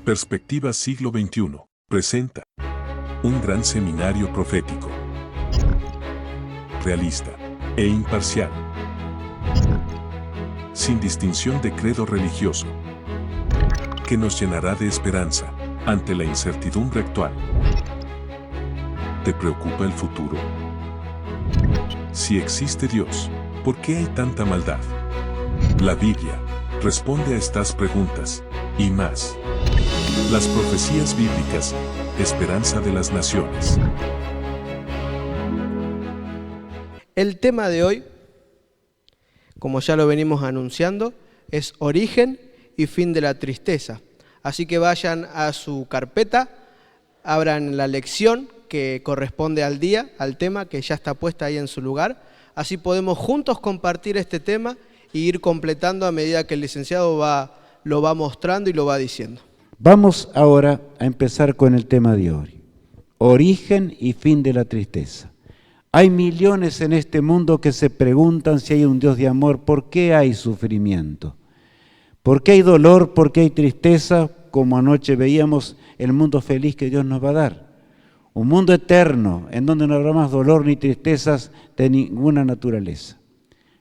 Perspectiva Siglo XXI presenta un gran seminario profético, realista e imparcial, sin distinción de credo religioso, que nos llenará de esperanza ante la incertidumbre actual. ¿Te preocupa el futuro? Si existe Dios, ¿por qué hay tanta maldad? La Biblia responde a estas preguntas y más. Las profecías bíblicas, esperanza de las naciones. El tema de hoy, como ya lo venimos anunciando, es origen y fin de la tristeza. Así que vayan a su carpeta, abran la lección que corresponde al día, al tema que ya está puesta ahí en su lugar. Así podemos juntos compartir este tema y ir completando a medida que el licenciado lo va mostrando y lo va diciendo. Vamos ahora a empezar con el tema de hoy. Origen y fin de la tristeza. Hay millones en este mundo que se preguntan si hay un Dios de amor, ¿por qué hay sufrimiento? ¿Por qué hay dolor? ¿Por qué hay tristeza? Como anoche veíamos el mundo feliz que Dios nos va a dar. Un mundo eterno en donde no habrá más dolor ni tristezas de ninguna naturaleza.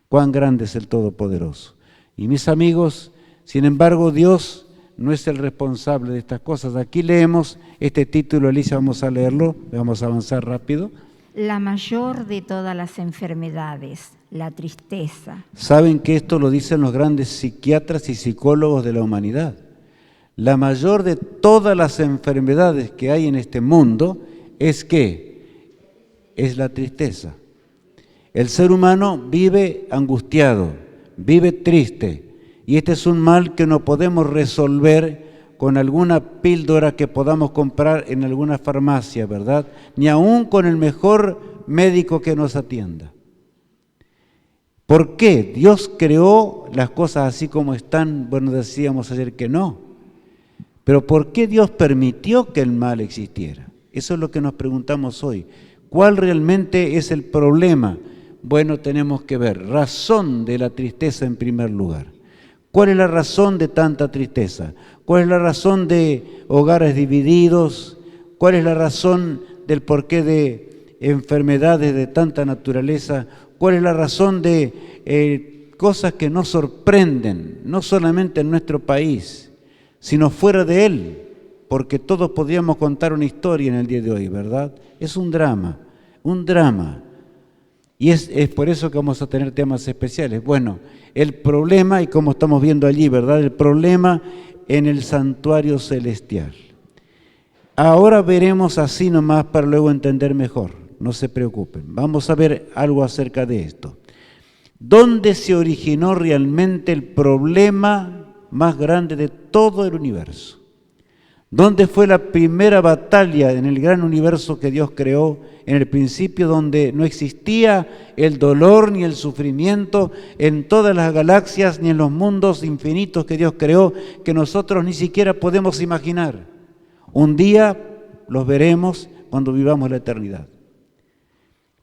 Cuán grande es el Todopoderoso. Y mis amigos, sin embargo, Dios no es el responsable de estas cosas. Aquí leemos este título, Alicia, vamos a leerlo, vamos a avanzar rápido. La mayor de todas las enfermedades, la tristeza. Saben que esto lo dicen los grandes psiquiatras y psicólogos de la humanidad. La mayor de todas las enfermedades que hay en este mundo es ¿qué? Es la tristeza. El ser humano vive angustiado, vive triste. Y este es un mal que no podemos resolver con alguna píldora que podamos comprar en alguna farmacia, ¿verdad? Ni aún con el mejor médico que nos atienda. ¿Por qué? Dios creó las cosas así como están. Bueno, decíamos ayer que no. Pero ¿por qué Dios permitió que el mal existiera? Eso es lo que nos preguntamos hoy. ¿Cuál realmente es el problema? Bueno, tenemos que ver. Razón de la tristeza en primer lugar. ¿Cuál es la razón de tanta tristeza? ¿Cuál es la razón de hogares divididos? ¿Cuál es la razón del porqué de enfermedades de tanta naturaleza? ¿Cuál es la razón de cosas que nos sorprenden, no solamente en nuestro país, sino fuera de él? Porque todos podríamos contar una historia en el día de hoy, ¿verdad? Es un drama, un drama. Y es por eso que vamos a tener temas especiales. Bueno, el problema, y como estamos viendo allí, ¿verdad? El problema en el santuario celestial. Ahora veremos así nomás para luego entender mejor. No se preocupen. Vamos a ver algo acerca de esto. ¿Dónde se originó realmente el problema más grande de todo el universo? ¿Dónde fue la primera batalla en el gran universo que Dios creó en el principio, donde no existía el dolor ni el sufrimiento en todas las galaxias ni en los mundos infinitos que Dios creó, que nosotros ni siquiera podemos imaginar? Un día los veremos cuando vivamos la eternidad.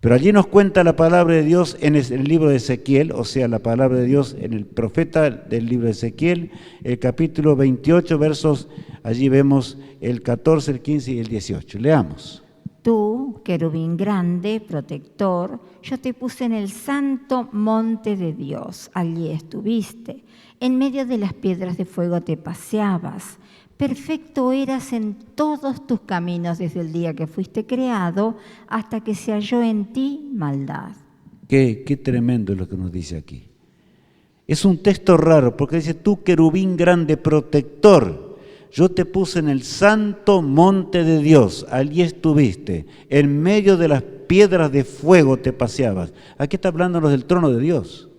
Pero allí nos cuenta la palabra de Dios en el libro de Ezequiel, o sea, la palabra de Dios en el profeta del libro de Ezequiel, el capítulo 28, versos, allí vemos el 14, el 15 y el 18. Leamos. Tú, querubín grande, protector, yo te puse en el santo monte de Dios. Allí estuviste. En medio de las piedras de fuego te paseabas. Perfecto eras en todos tus caminos desde el día que fuiste creado hasta que se halló en ti maldad. Qué tremendo es lo que nos dice aquí. Es un texto raro porque dice, tú querubín grande protector, yo te puse en el santo monte de Dios, allí estuviste, en medio de las piedras de fuego te paseabas. Aquí está hablándonos del trono de Dios.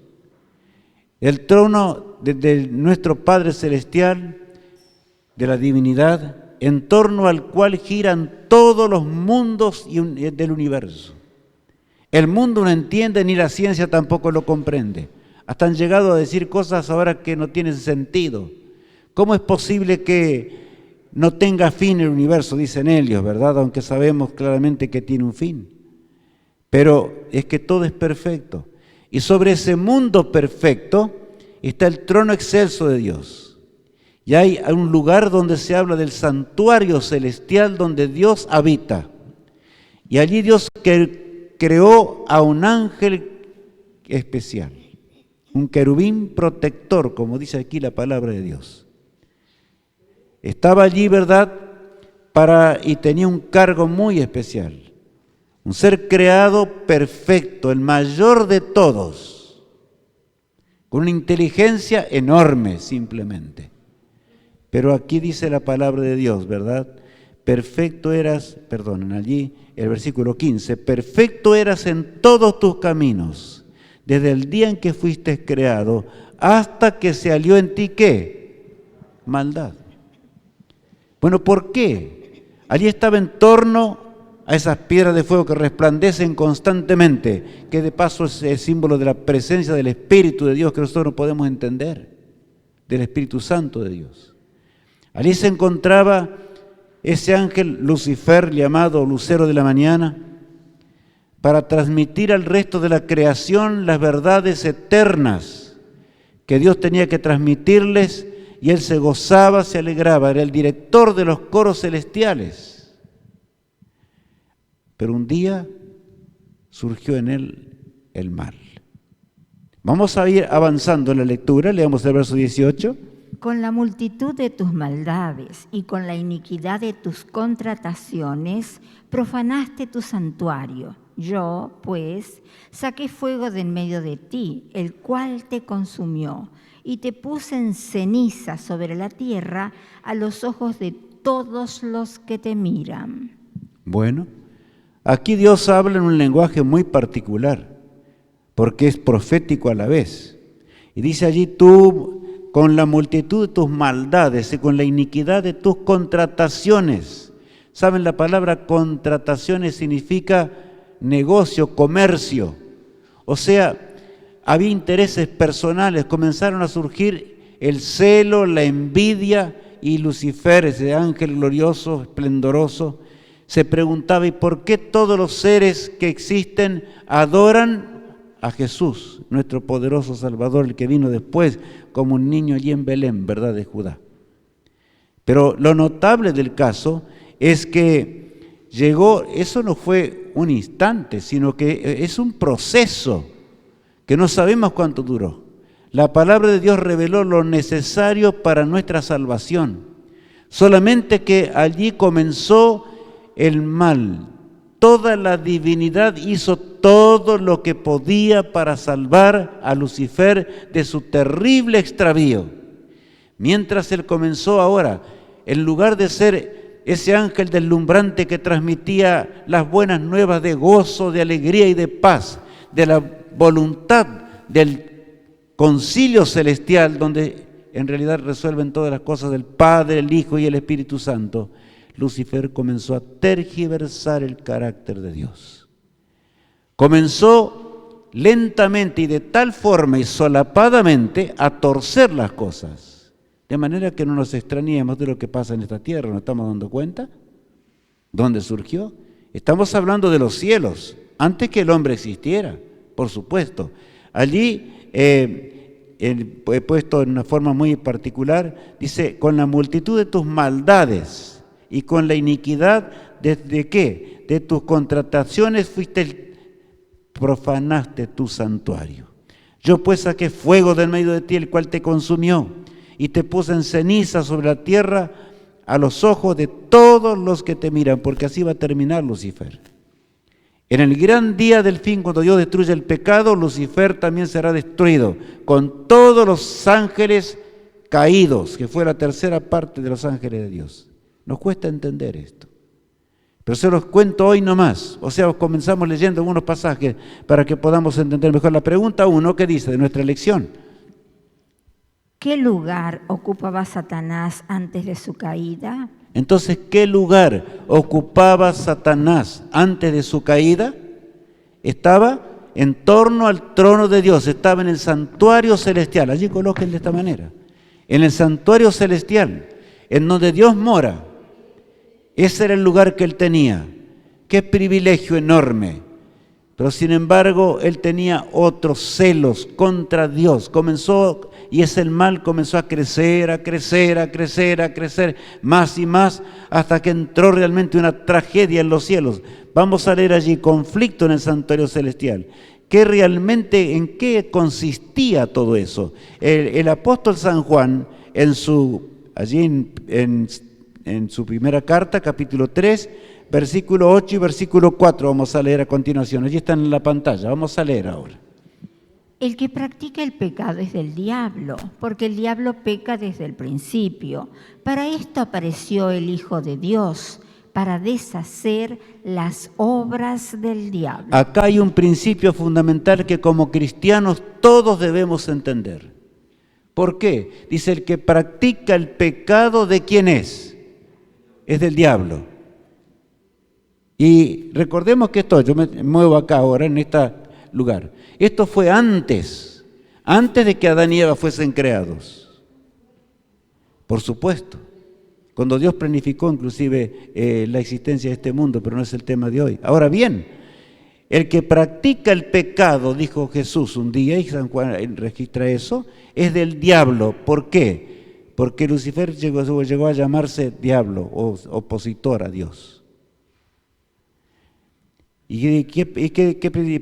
El trono de nuestro Padre Celestial, de la divinidad, en torno al cual giran todos los mundos del universo. El mundo no entiende ni la ciencia tampoco lo comprende. Hasta han llegado a decir cosas ahora que no tienen sentido. ¿Cómo es posible que no tenga fin el universo? Dicen ellos, ¿verdad? Aunque sabemos claramente que tiene un fin. Pero es que todo es perfecto. Y sobre ese mundo perfecto está el trono excelso de Dios. Y hay un lugar donde se habla del santuario celestial donde Dios habita. Y allí Dios creó a un ángel especial, un querubín protector, como dice aquí la palabra de Dios. Estaba allí, ¿verdad?, y tenía un cargo muy especial. Un ser creado perfecto, el mayor de todos, con una inteligencia enorme simplemente. Pero aquí dice la palabra de Dios, ¿verdad? Perfecto eras, perdonen allí, el versículo 15, perfecto eras en todos tus caminos, desde el día en que fuiste creado, hasta que se halló en ti, ¿qué? Maldad. Bueno, ¿por qué? Allí estaba en torno a esas piedras de fuego que resplandecen constantemente, que de paso es el símbolo de la presencia del Espíritu de Dios que nosotros no podemos entender, del Espíritu Santo de Dios. Allí se encontraba ese ángel Lucifer, llamado Lucero de la Mañana, para transmitir al resto de la creación las verdades eternas que Dios tenía que transmitirles, y él se gozaba, se alegraba, era el director de los coros celestiales. Pero un día surgió en él el mal. Vamos a ir avanzando en la lectura, leamos el verso 18. Con la multitud de tus maldades y con la iniquidad de tus contrataciones, profanaste tu santuario. Yo, pues, saqué fuego de en medio de ti, el cual te consumió, y te puse en ceniza sobre la tierra a los ojos de todos los que te miran. Bueno, aquí Dios habla en un lenguaje muy particular, porque es profético a la vez. Y dice allí, tú, con la multitud de tus maldades y con la iniquidad de tus contrataciones. ¿Saben? La palabra contrataciones significa negocio, comercio. O sea, había intereses personales, comenzaron a surgir el celo, la envidia, y Lucifer, ese ángel glorioso, esplendoroso, se preguntaba, ¿y por qué todos los seres que existen adoran a Jesús, nuestro poderoso Salvador, el que vino después como un niño allí en Belén, ¿verdad?, de Judá? Pero lo notable del caso es que llegó, eso no fue un instante, sino que es un proceso que no sabemos cuánto duró. La palabra de Dios reveló lo necesario para nuestra salvación. Solamente que allí comenzó el mal. Toda la divinidad hizo todo lo que podía para salvar a Lucifer de su terrible extravío. Mientras él comenzó ahora, en lugar de ser ese ángel deslumbrante que transmitía las buenas nuevas de gozo, de alegría y de paz, de la voluntad del concilio celestial, donde en realidad resuelven todas las cosas del Padre, el Hijo y el Espíritu Santo, Lucifer comenzó a tergiversar el carácter de Dios. Comenzó lentamente y de tal forma y solapadamente a torcer las cosas, de manera que no nos extrañemos de lo que pasa en esta tierra. ¿Nos estamos dando cuenta? ¿Dónde surgió? Estamos hablando de los cielos, antes que el hombre existiera, por supuesto. Allí he puesto en una forma muy particular, dice, con la multitud de tus maldades y con la iniquidad ¿de qué? De tus contrataciones profanaste tu santuario. Yo pues saqué fuego del medio de ti, el cual te consumió, y te puse en ceniza sobre la tierra a los ojos de todos los que te miran, porque así va a terminar Lucifer. En el gran día del fin, cuando Dios destruye el pecado, Lucifer también será destruido, con todos los ángeles caídos, que fue la tercera parte de los ángeles de Dios. Nos cuesta entender esto, pero se los cuento hoy nomás. O sea, comenzamos leyendo algunos pasajes para que podamos entender mejor. La pregunta 1, ¿qué dice de nuestra lección? ¿Qué lugar ocupaba Satanás antes de su caída? Entonces, ¿qué lugar ocupaba Satanás antes de su caída? Estaba en torno al trono de Dios, estaba en el santuario celestial. Allí colóquenlo de esta manera. En el santuario celestial, en donde Dios mora. Ese era el lugar que él tenía. Qué privilegio enorme. Pero sin embargo, él tenía otros celos contra Dios. Comenzó y ese el mal comenzó a crecer, a crecer, a crecer, a crecer, más y más, hasta que entró realmente una tragedia en los cielos. Vamos a leer allí conflicto en el santuario celestial. ¿En qué consistía todo eso? El apóstol San Juan, allí en su primera carta, capítulo 3, versículo 8 y versículo 4, vamos a leer a continuación. Allí están en la pantalla, vamos a leer ahora. El que practica el pecado es del diablo, porque el diablo peca desde el principio. Para esto apareció el Hijo de Dios, para deshacer las obras del diablo. Acá hay un principio fundamental que como cristianos todos debemos entender. ¿Por qué? Dice, el que practica el pecado, ¿de quién es? Es del diablo. Y recordemos que yo me muevo acá ahora en este lugar. Esto fue antes de que Adán y Eva fuesen creados. Por supuesto. Cuando Dios planificó inclusive la existencia de este mundo, pero no es el tema de hoy. Ahora bien, el que practica el pecado, dijo Jesús un día, y San Juan registra eso, es del diablo. ¿Por qué? Porque Lucifer llegó a llamarse diablo o opositor a Dios.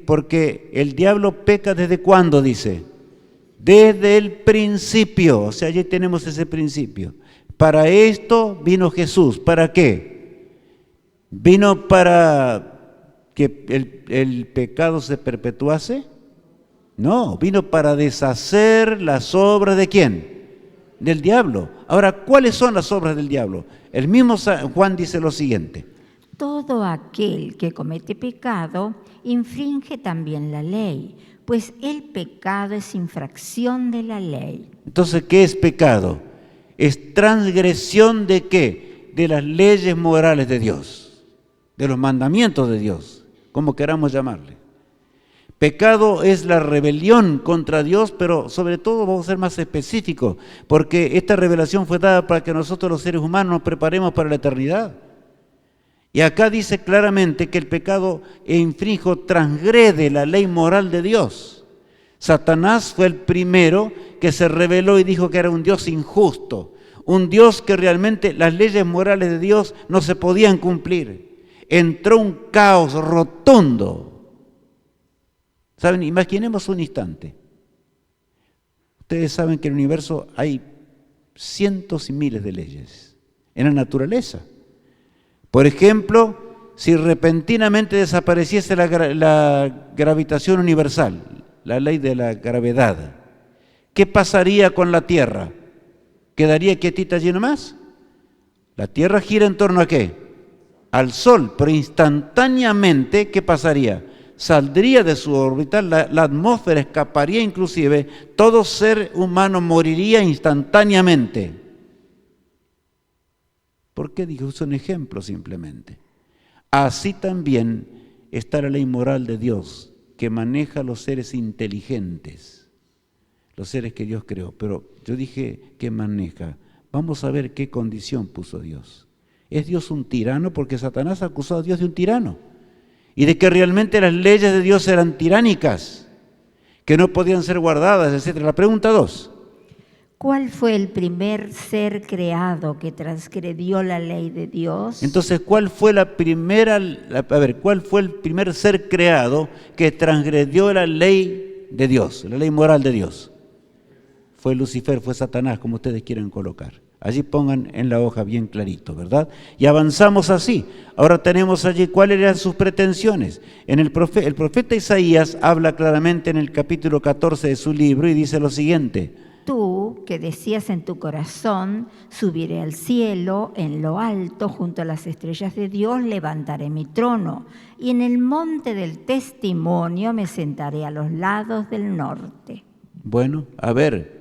Porque el diablo peca ¿desde cuándo? Dice. Desde el principio. O sea, allí tenemos ese principio. Para esto vino Jesús. ¿Para qué? ¿Vino para que el pecado se perpetuase? No, vino para deshacer las obras ¿de quién? Del diablo. Ahora, ¿cuáles son las obras del diablo? El mismo San Juan dice lo siguiente. Todo aquel que comete pecado infringe también la ley, pues el pecado es infracción de la ley. Entonces, ¿qué es pecado? Es transgresión ¿de qué? De las leyes morales de Dios, de los mandamientos de Dios, como queramos llamarle. Pecado es la rebelión contra Dios, pero sobre todo vamos a ser más específicos, porque esta revelación fue dada para que nosotros los seres humanos nos preparemos para la eternidad. Y acá dice claramente que el pecado transgrede la ley moral de Dios. Satanás fue el primero que se rebeló y dijo que era un Dios injusto, un Dios que realmente las leyes morales de Dios no se podían cumplir. Entró un caos rotundo. ¿Saben? Imaginemos un instante. Ustedes saben que en el universo hay cientos y miles de leyes en la naturaleza. Por ejemplo, si repentinamente desapareciese la gravitación universal, la ley de la gravedad, ¿qué pasaría con la Tierra? ¿Quedaría quietita allí nomás? La Tierra gira en torno ¿a qué? Al Sol, pero instantáneamente, ¿qué pasaría? Saldría de su órbita, la atmósfera escaparía inclusive, todo ser humano moriría instantáneamente. ¿Por qué digo? Es un ejemplo simplemente. Así también está la ley moral de Dios, que maneja a los seres inteligentes, los seres que Dios creó. Pero yo dije que maneja. Vamos a ver qué condición puso Dios. ¿Es Dios un tirano? Porque Satanás acusó a Dios de un tirano. Y de que realmente las leyes de Dios eran tiránicas, que no podían ser guardadas, etc. La pregunta 2. ¿Cuál fue el primer ser creado que transgredió la ley de Dios? Entonces, ¿cuál fue el primer ser creado que transgredió la ley de Dios, la ley moral de Dios? Fue Lucifer, fue Satanás, como ustedes quieran colocar. Allí pongan en la hoja bien clarito, ¿verdad? Y avanzamos así. Ahora tenemos allí cuáles eran sus pretensiones. El profeta Isaías habla claramente en el capítulo 14 de su libro y dice lo siguiente. Tú, que decías en tu corazón, subiré al cielo, en lo alto, junto a las estrellas de Dios, levantaré mi trono, y en el monte del testimonio me sentaré a los lados del norte. Bueno, a ver,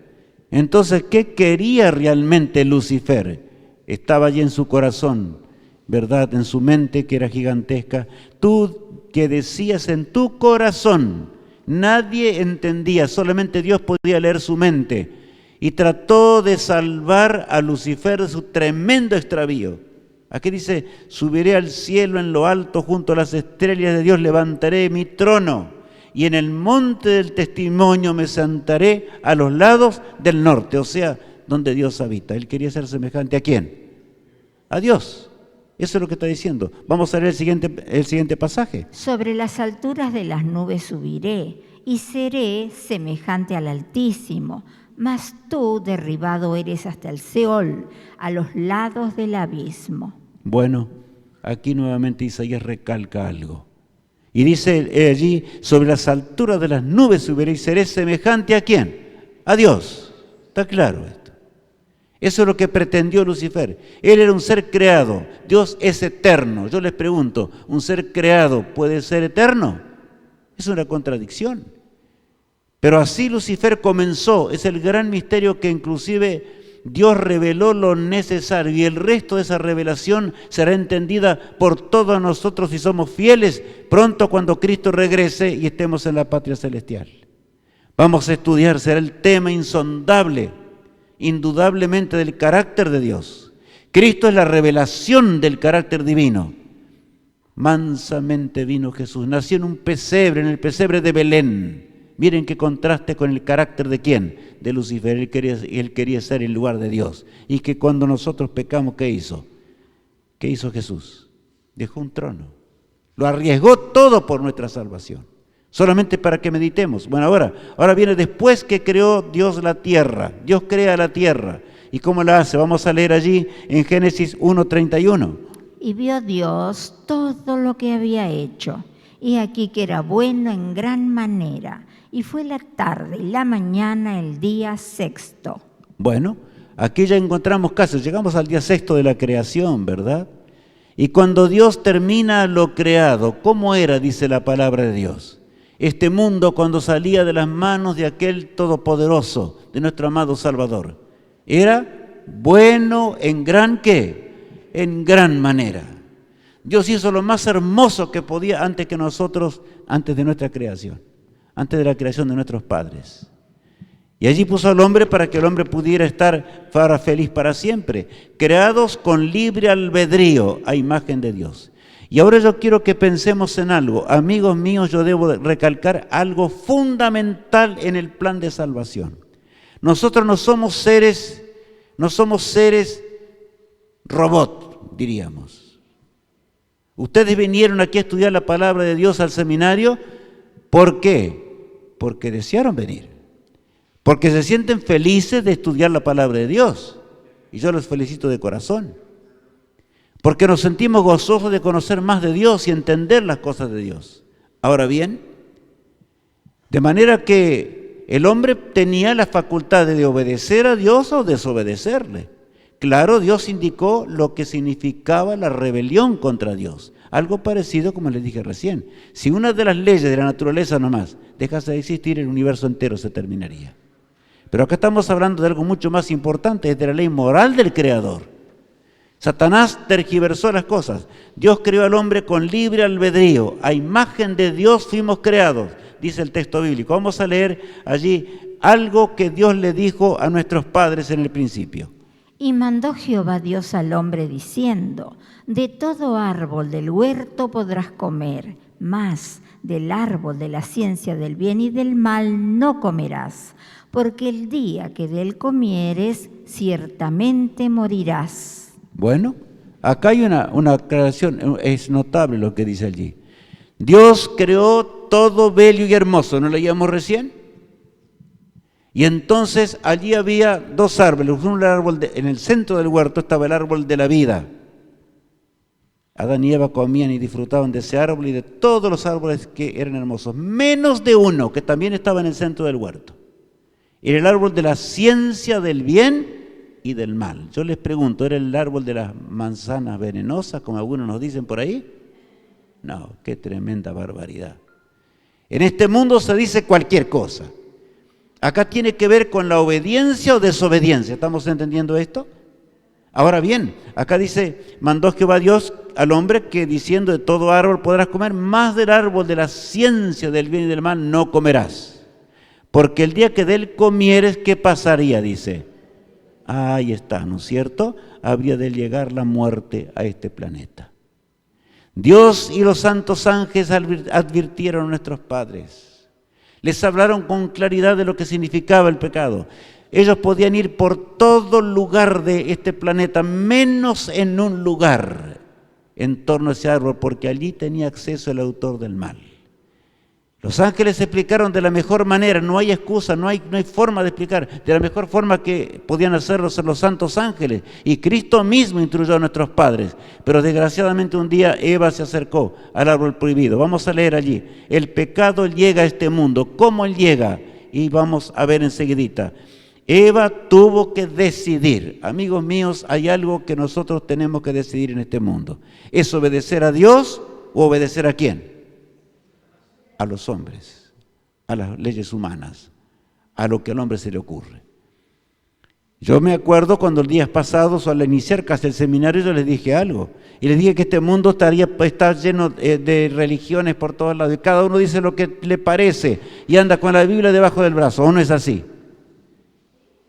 entonces, ¿qué quería realmente Lucifer? Estaba allí en su corazón, ¿verdad? En su mente, que era gigantesca. Tú, que decías en tu corazón, nadie entendía, solamente Dios podía leer su mente. Y trató de salvar a Lucifer de su tremendo extravío. Aquí dice, subiré al cielo en lo alto junto a las estrellas de Dios, levantaré mi trono. y en el monte del testimonio me sentaré a los lados del norte, o sea, donde Dios habita. Él quería ser semejante ¿a quién? A Dios. Eso es lo que está diciendo. Vamos a leer el siguiente pasaje. Sobre las alturas de las nubes subiré y seré semejante al Altísimo, mas tú derribado eres hasta el Seol, a los lados del abismo. Bueno, aquí nuevamente Isaías recalca algo. Y dice allí, sobre las alturas de las nubes subiré y seré semejante ¿a quién? A Dios. ¿Está claro esto? Eso es lo que pretendió Lucifer. Él era un ser creado. Dios es eterno. Yo les pregunto, ¿un ser creado puede ser eterno? Es una contradicción. Pero así Lucifer comenzó. Es el gran misterio que inclusive Dios reveló lo necesario y el resto de esa revelación será entendida por todos nosotros si somos fieles pronto cuando Cristo regrese y estemos en la patria celestial. Vamos a estudiar, será el tema insondable, indudablemente del carácter de Dios. Cristo es la revelación del carácter divino. Mansamente vino Jesús, nació en un pesebre, en el pesebre de Belén. Miren qué contraste con el carácter de ¿quién? De Lucifer. Él quería ser en lugar de Dios. Y que cuando nosotros pecamos, ¿qué hizo? ¿Qué hizo Jesús? Dejó un trono. Lo arriesgó todo por nuestra salvación. Solamente para que meditemos. Bueno, ahora viene después que creó Dios la tierra. Dios crea la tierra. ¿Y cómo la hace? Vamos a leer allí en Génesis 1:31. Y vio Dios todo lo que había hecho, y aquí que era bueno en gran manera. Y fue la tarde y la mañana el día sexto. Bueno, aquí ya encontramos casos. Llegamos al día sexto de la creación, ¿verdad? Y cuando Dios termina lo creado, ¿cómo era, dice la palabra de Dios? Este mundo cuando salía de las manos de aquel todopoderoso, de nuestro amado Salvador. Era bueno en gran ¿qué? En gran manera. Dios hizo lo más hermoso que podía antes de nuestra creación. Antes de la creación de nuestros padres. Y allí puso al hombre para que el hombre pudiera estar feliz para siempre, creados con libre albedrío a imagen de Dios. Y ahora yo quiero que pensemos en algo. Amigos míos, yo debo recalcar algo fundamental en el plan de salvación. Nosotros no somos seres robot, diríamos. Ustedes vinieron aquí a estudiar la palabra de Dios al seminario, ¿por qué? Porque desearon venir, porque se sienten felices de estudiar la palabra de Dios, y yo los felicito de corazón, porque nos sentimos gozosos de conocer más de Dios y entender las cosas de Dios. Ahora bien, de manera que el hombre tenía la facultad de obedecer a Dios o desobedecerle. Claro, Dios indicó lo que significaba la rebelión contra Dios. Algo parecido como les dije recién. Si una de las leyes de la naturaleza nomás dejase de existir, el universo entero se terminaría. Pero acá estamos hablando de algo mucho más importante, es de la ley moral del Creador. Satanás tergiversó las cosas. Dios creó al hombre con libre albedrío. A imagen de Dios fuimos creados, dice el texto bíblico. Vamos a leer allí algo que Dios le dijo a nuestros padres en el principio. Y mandó Jehová Dios al hombre diciendo: de todo árbol del huerto podrás comer, mas del árbol de la ciencia del bien y del mal no comerás, porque el día que de él comieres, ciertamente morirás. Bueno, acá hay una aclaración, es notable lo que dice allí. Dios creó todo bello y hermoso, ¿no leíamos recién? Y entonces allí había dos árboles, en el centro del huerto estaba el árbol de la vida. Adán y Eva comían y disfrutaban de ese árbol y de todos los árboles que eran hermosos, menos de uno que también estaba en el centro del huerto. Era el árbol de la ciencia del bien y del mal. Yo les pregunto, ¿era el árbol de las manzanas venenosas, como algunos nos dicen por ahí? No, qué tremenda barbaridad. En este mundo se dice cualquier cosa. Acá tiene que ver con la obediencia o desobediencia. ¿Estamos entendiendo esto? Ahora bien, acá dice, mandó Jehová Dios al hombre que diciendo de todo árbol podrás comer, más del árbol de la ciencia del bien y del mal no comerás. Porque el día que de él comieres, ¿qué pasaría? Dice. Ahí está, ¿no es cierto? Habría de llegar la muerte a este planeta. Dios y los santos ángeles advirtieron a nuestros padres. Les hablaron con claridad de lo que significaba el pecado. Ellos podían ir por todo lugar de este planeta, menos en un lugar en torno a ese árbol, porque allí tenía acceso el autor del mal. Los ángeles explicaron de la mejor manera, no hay excusa, no hay forma de explicar, de la mejor forma que podían hacerlo los santos ángeles. Y Cristo mismo instruyó a nuestros padres. Pero desgraciadamente un día Eva se acercó al árbol prohibido. Vamos a leer allí. El pecado llega a este mundo. ¿Cómo él llega? Y vamos a ver enseguidita. Eva tuvo que decidir. Amigos míos, hay algo que nosotros tenemos que decidir en este mundo. ¿Es obedecer a Dios o obedecer a quién? A los hombres, a las leyes humanas, a lo que al hombre se le ocurre. Yo me acuerdo cuando los días pasados, al iniciar casi el seminario, yo les dije algo. Y les dije que este mundo está lleno de religiones por todos lados. Y cada uno dice lo que le parece y anda con la Biblia debajo del brazo. ¿O no es así?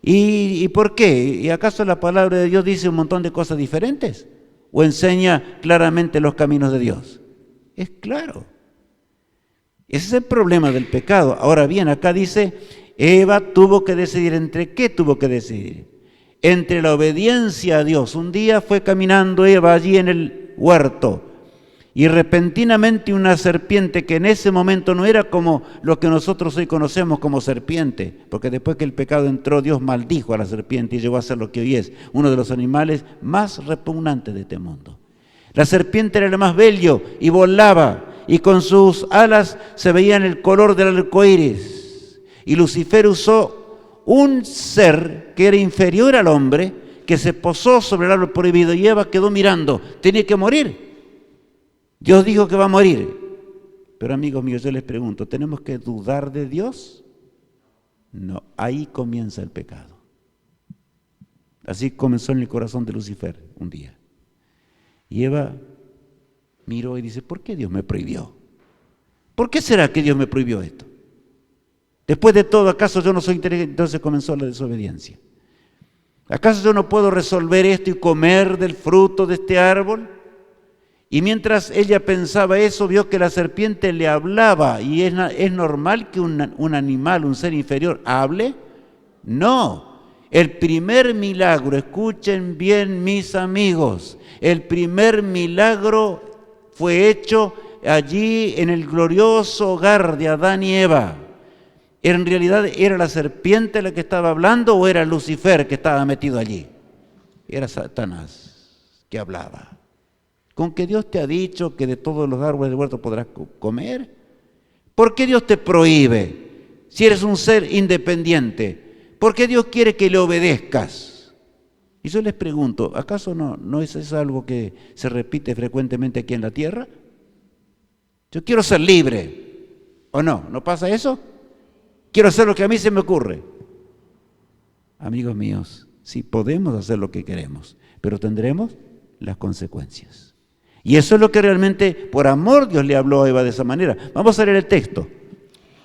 ¿Y por qué? ¿Y acaso la palabra de Dios dice un montón de cosas diferentes? ¿O enseña claramente los caminos de Dios? Es claro. Ese es el problema del pecado. Ahora bien, acá dice, Eva tuvo que decidir. ¿Entre qué tuvo que decidir? Entre la obediencia a Dios. Un día fue caminando Eva allí en el huerto y repentinamente una serpiente que en ese momento no era como lo que nosotros hoy conocemos como serpiente, porque después que el pecado entró, Dios maldijo a la serpiente y llegó a ser lo que hoy es, uno de los animales más repugnantes de este mundo. La serpiente era el más bello y volaba, y con sus alas se veía en el color del arco iris. Y Lucifer usó un ser que era inferior al hombre, que se posó sobre el árbol prohibido, y Eva quedó mirando, tenía que morir. Dios dijo que va a morir. Pero amigos míos, yo les pregunto, ¿tenemos que dudar de Dios? No, ahí comienza el pecado. Así comenzó en el corazón de Lucifer un día. Y Eva miró y dice, ¿por qué Dios me prohibió? ¿Por qué será que Dios me prohibió esto? Después de todo, ¿acaso yo no soy inteligente? Entonces comenzó la desobediencia. ¿Acaso yo no puedo resolver esto y comer del fruto de este árbol? Y mientras ella pensaba eso, vio que la serpiente le hablaba. ¿Y es normal que un animal, un ser inferior, hable? No. El primer milagro, escuchen bien mis amigos, el primer milagro fue hecho allí en el glorioso hogar de Adán y Eva. ¿En realidad era la serpiente la que estaba hablando o era Lucifer que estaba metido allí? Era Satanás que hablaba. ¿Con que Dios te ha dicho que de todos los árboles del huerto podrás comer? ¿Por qué Dios te prohíbe si eres un ser independiente? ¿Por qué Dios quiere que le obedezcas? Y yo les pregunto, ¿acaso no es eso algo que se repite frecuentemente aquí en la tierra? Yo quiero ser libre, ¿o no? ¿No pasa eso? Quiero hacer lo que a mí se me ocurre. Amigos míos, sí podemos hacer lo que queremos, pero tendremos las consecuencias. Y eso es lo que realmente, por amor, Dios le habló a Eva de esa manera. Vamos a leer el texto.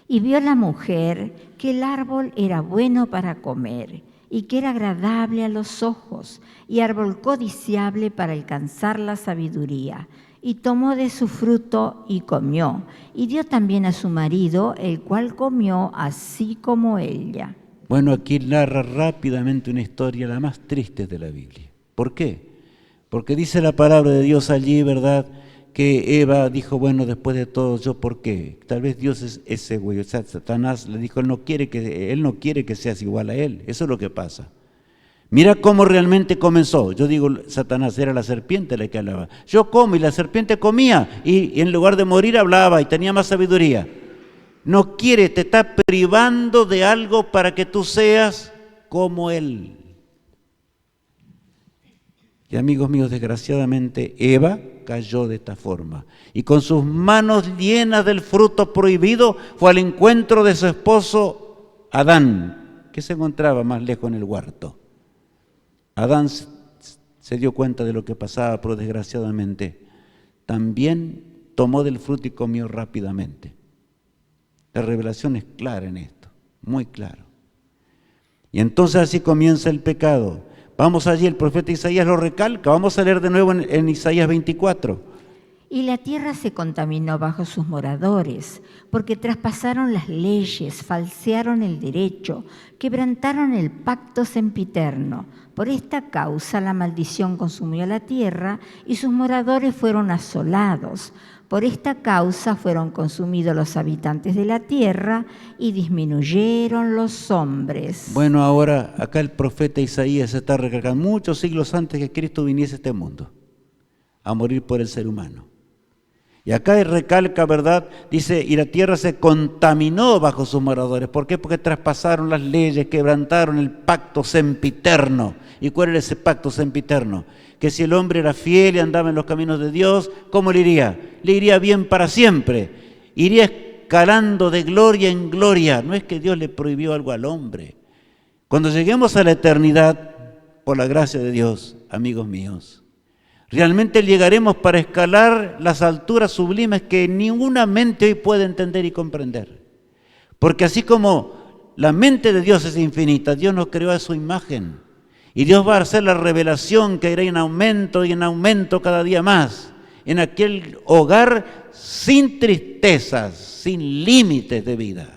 Y vio la mujer que el árbol era bueno para comer y que era agradable a los ojos y árbol codiciable para alcanzar la sabiduría. Y tomó de su fruto y comió, y dio también a su marido, el cual comió así como ella. Bueno, aquí narra rápidamente una historia la más triste de la Biblia. ¿Por qué? Porque dice la palabra de Dios allí, ¿verdad?, que Eva dijo, bueno, después de todo, ¿yo por qué? Tal vez Dios es ese güey, o sea, Satanás le dijo, él no quiere que seas igual a él. Eso es lo que pasa. Mira cómo realmente comenzó. Yo digo, Satanás era la serpiente la que hablaba. Yo como y la serpiente comía y en lugar de morir hablaba y tenía más sabiduría. No quiere, te está privando de algo para que tú seas como él. Y amigos míos, desgraciadamente, Eva cayó de esta forma. Y con sus manos llenas del fruto prohibido, fue al encuentro de su esposo Adán, que se encontraba más lejos en el huerto. Adán se dio cuenta de lo que pasaba, pero desgraciadamente también tomó del fruto y comió rápidamente. La revelación es clara en esto, muy claro. Y entonces así comienza el pecado. Vamos allí, el profeta Isaías lo recalca. Vamos a leer de nuevo en Isaías 24. Y la tierra se contaminó bajo sus moradores, porque traspasaron las leyes, falsearon el derecho, quebrantaron el pacto sempiterno. Por esta causa la maldición consumió la tierra y sus moradores fueron asolados. Por esta causa fueron consumidos los habitantes de la tierra y disminuyeron los hombres. Bueno, ahora acá el profeta Isaías se está recargando muchos siglos antes que Cristo viniese a este mundo a morir por el ser humano. Y acá recalca, ¿verdad? Dice, y la tierra se contaminó bajo sus moradores. ¿Por qué? Porque traspasaron las leyes, quebrantaron el pacto sempiterno. ¿Y cuál era ese pacto sempiterno? Que si el hombre era fiel y andaba en los caminos de Dios, ¿cómo le iría? Le iría bien para siempre. Iría escalando de gloria en gloria. No es que Dios le prohibió algo al hombre. Cuando lleguemos a la eternidad, por la gracia de Dios, amigos míos, realmente llegaremos para escalar las alturas sublimes que ninguna mente hoy puede entender y comprender. Porque así como la mente de Dios es infinita, Dios nos creó a su imagen. Y Dios va a hacer la revelación que irá en aumento y en aumento cada día más. En aquel hogar sin tristezas, sin límites de vida.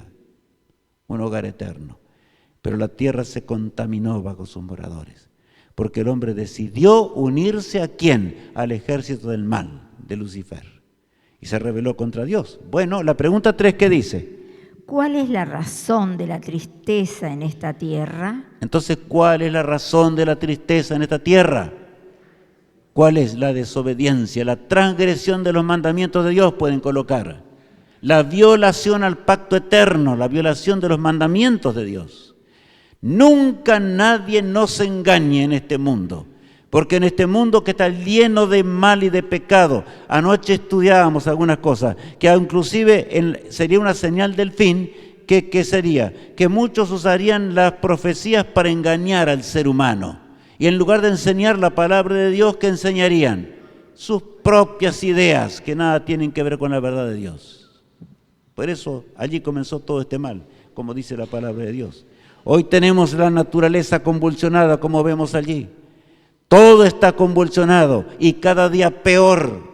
Un hogar eterno. Pero la tierra se contaminó bajo sus moradores. Porque el hombre decidió unirse ¿a quién? Al ejército del mal, de Lucifer. Y se rebeló contra Dios. Bueno, la pregunta 3, ¿qué dice? ¿Cuál es la razón de la tristeza en esta tierra? Entonces, ¿cuál es la razón de la tristeza en esta tierra? ¿Cuál es? La desobediencia, la transgresión de los mandamientos de Dios pueden colocar. La violación al pacto eterno, la violación de los mandamientos de Dios. Nunca nadie nos engañe en este mundo, porque en este mundo que está lleno de mal y de pecado, anoche estudiábamos algunas cosas, que inclusive sería una señal del fin, que sería que muchos usarían las profecías para engañar al ser humano, y en lugar de enseñar la palabra de Dios, ¿qué enseñarían? Sus propias ideas, que nada tienen que ver con la verdad de Dios. Por eso allí comenzó todo este mal, como dice la palabra de Dios. Hoy tenemos la naturaleza convulsionada, como vemos allí. Todo está convulsionado y cada día peor.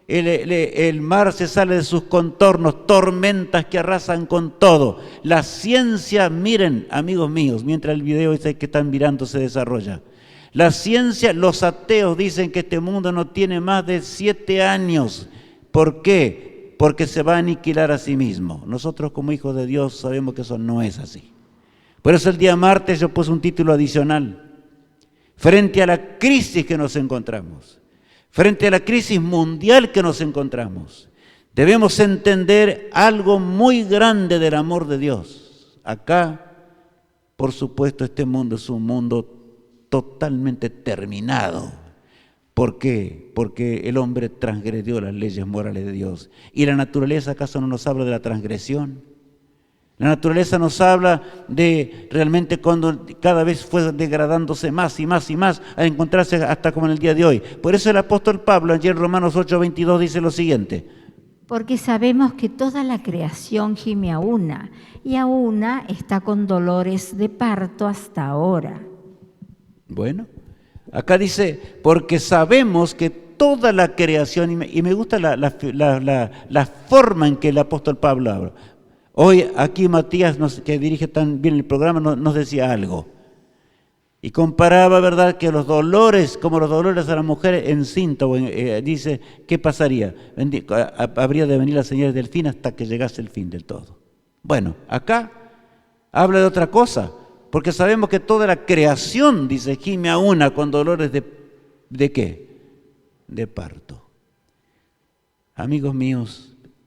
El mar se sale de sus contornos, tormentas que arrasan con todo. La ciencia, miren, amigos míos, mientras el video ese que están mirando se desarrolla. La ciencia, los ateos dicen que este mundo no tiene más de 7 años. ¿Por qué? Porque se va a aniquilar a sí mismo. Nosotros como hijos de Dios sabemos que eso no es así. Por eso el día martes yo puse un título adicional. Frente a la crisis que nos encontramos, frente a la crisis mundial que nos encontramos, debemos entender algo muy grande del amor de Dios. Acá, por supuesto, este mundo es un mundo totalmente terminado. ¿Por qué? Porque el hombre transgredió las leyes morales de Dios. ¿Y la naturaleza acaso no nos habla de la transgresión? La naturaleza nos habla de realmente cuando cada vez fue degradándose más y más y más a encontrarse hasta como en el día de hoy. Por eso el apóstol Pablo, allí en Romanos 8:22, dice lo siguiente. Porque sabemos que toda la creación gime a una, y a una está con dolores de parto hasta ahora. Bueno, acá dice, porque sabemos que toda la creación, y me gusta la forma en que el apóstol Pablo habla. Hoy aquí Matías, que dirige tan bien el programa, nos decía algo. Y comparaba, ¿verdad?, que los dolores, como los dolores a la mujer encinta, dice, ¿qué pasaría? Habría de venir las señales del fin hasta que llegase el fin del todo. Bueno, acá habla de otra cosa, porque sabemos que toda la creación, dice, gime a una con dolores ¿de qué? De parto. Amigos míos,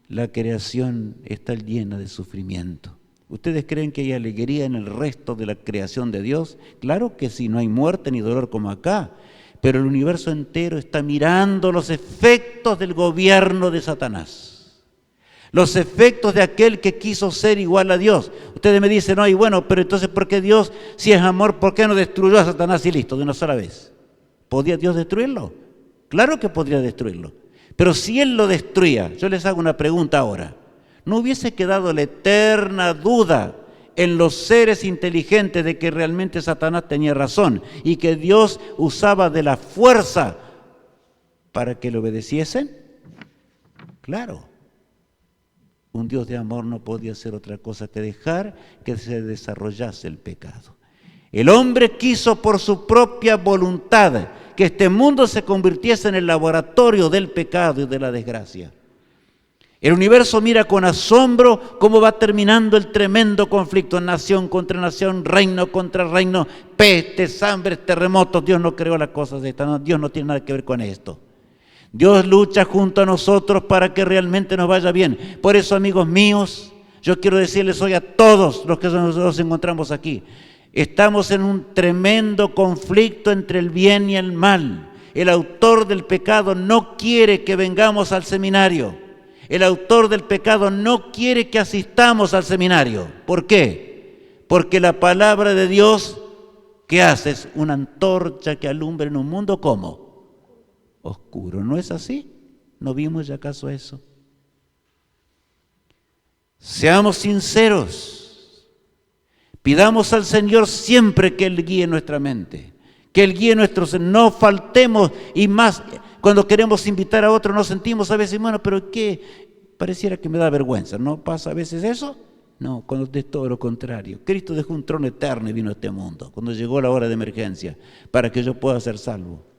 la creación está llena de sufrimiento. ¿Ustedes creen que hay alegría en el resto de la creación de Dios? Claro que sí, no hay muerte ni dolor como acá, pero el universo entero está mirando los efectos del gobierno de Satanás, los efectos de aquel que quiso ser igual a Dios. Ustedes me dicen, no, y bueno, pero entonces ¿por qué Dios, si es amor, por qué no destruyó a Satanás y listo, de una sola vez? ¿Podía Dios destruirlo? Claro que podría destruirlo. Pero si Él lo destruía, yo les hago una pregunta ahora, ¿no hubiese quedado la eterna duda en los seres inteligentes de que realmente Satanás tenía razón y que Dios usaba de la fuerza para que le obedeciesen? Claro. Un Dios de amor no podía hacer otra cosa que dejar que se desarrollase el pecado. El hombre quiso por su propia voluntad que este mundo se convirtiese en el laboratorio del pecado y de la desgracia. El universo mira con asombro cómo va terminando el tremendo conflicto, nación contra nación, reino contra reino, pestes, hambres, terremotos. Dios no creó las cosas de esta, no, Dios no tiene nada que ver con esto. Dios lucha junto a nosotros para que realmente nos vaya bien. Por eso, amigos míos, yo quiero decirles hoy a todos los que nos encontramos aquí, estamos en un tremendo conflicto entre el bien y el mal. El autor del pecado no quiere que vengamos al seminario. El autor del pecado no quiere que asistamos al seminario. ¿Por qué? Porque la palabra de Dios, ¿qué hace? Es una antorcha que alumbra en un mundo, ¿cómo? Oscuro. ¿No es así? ¿No vimos ya acaso eso? Seamos sinceros. Pidamos al Señor siempre que Él guíe nuestra mente, que Él guíe nuestros... No faltemos, y más cuando queremos invitar a otro nos sentimos a veces, bueno, pero ¿qué? Pareciera que me da vergüenza. ¿No pasa a veces eso? No, cuando es todo lo contrario. Cristo dejó un trono eterno y vino a este mundo, cuando llegó la hora de emergencia, para que yo pueda ser salvo.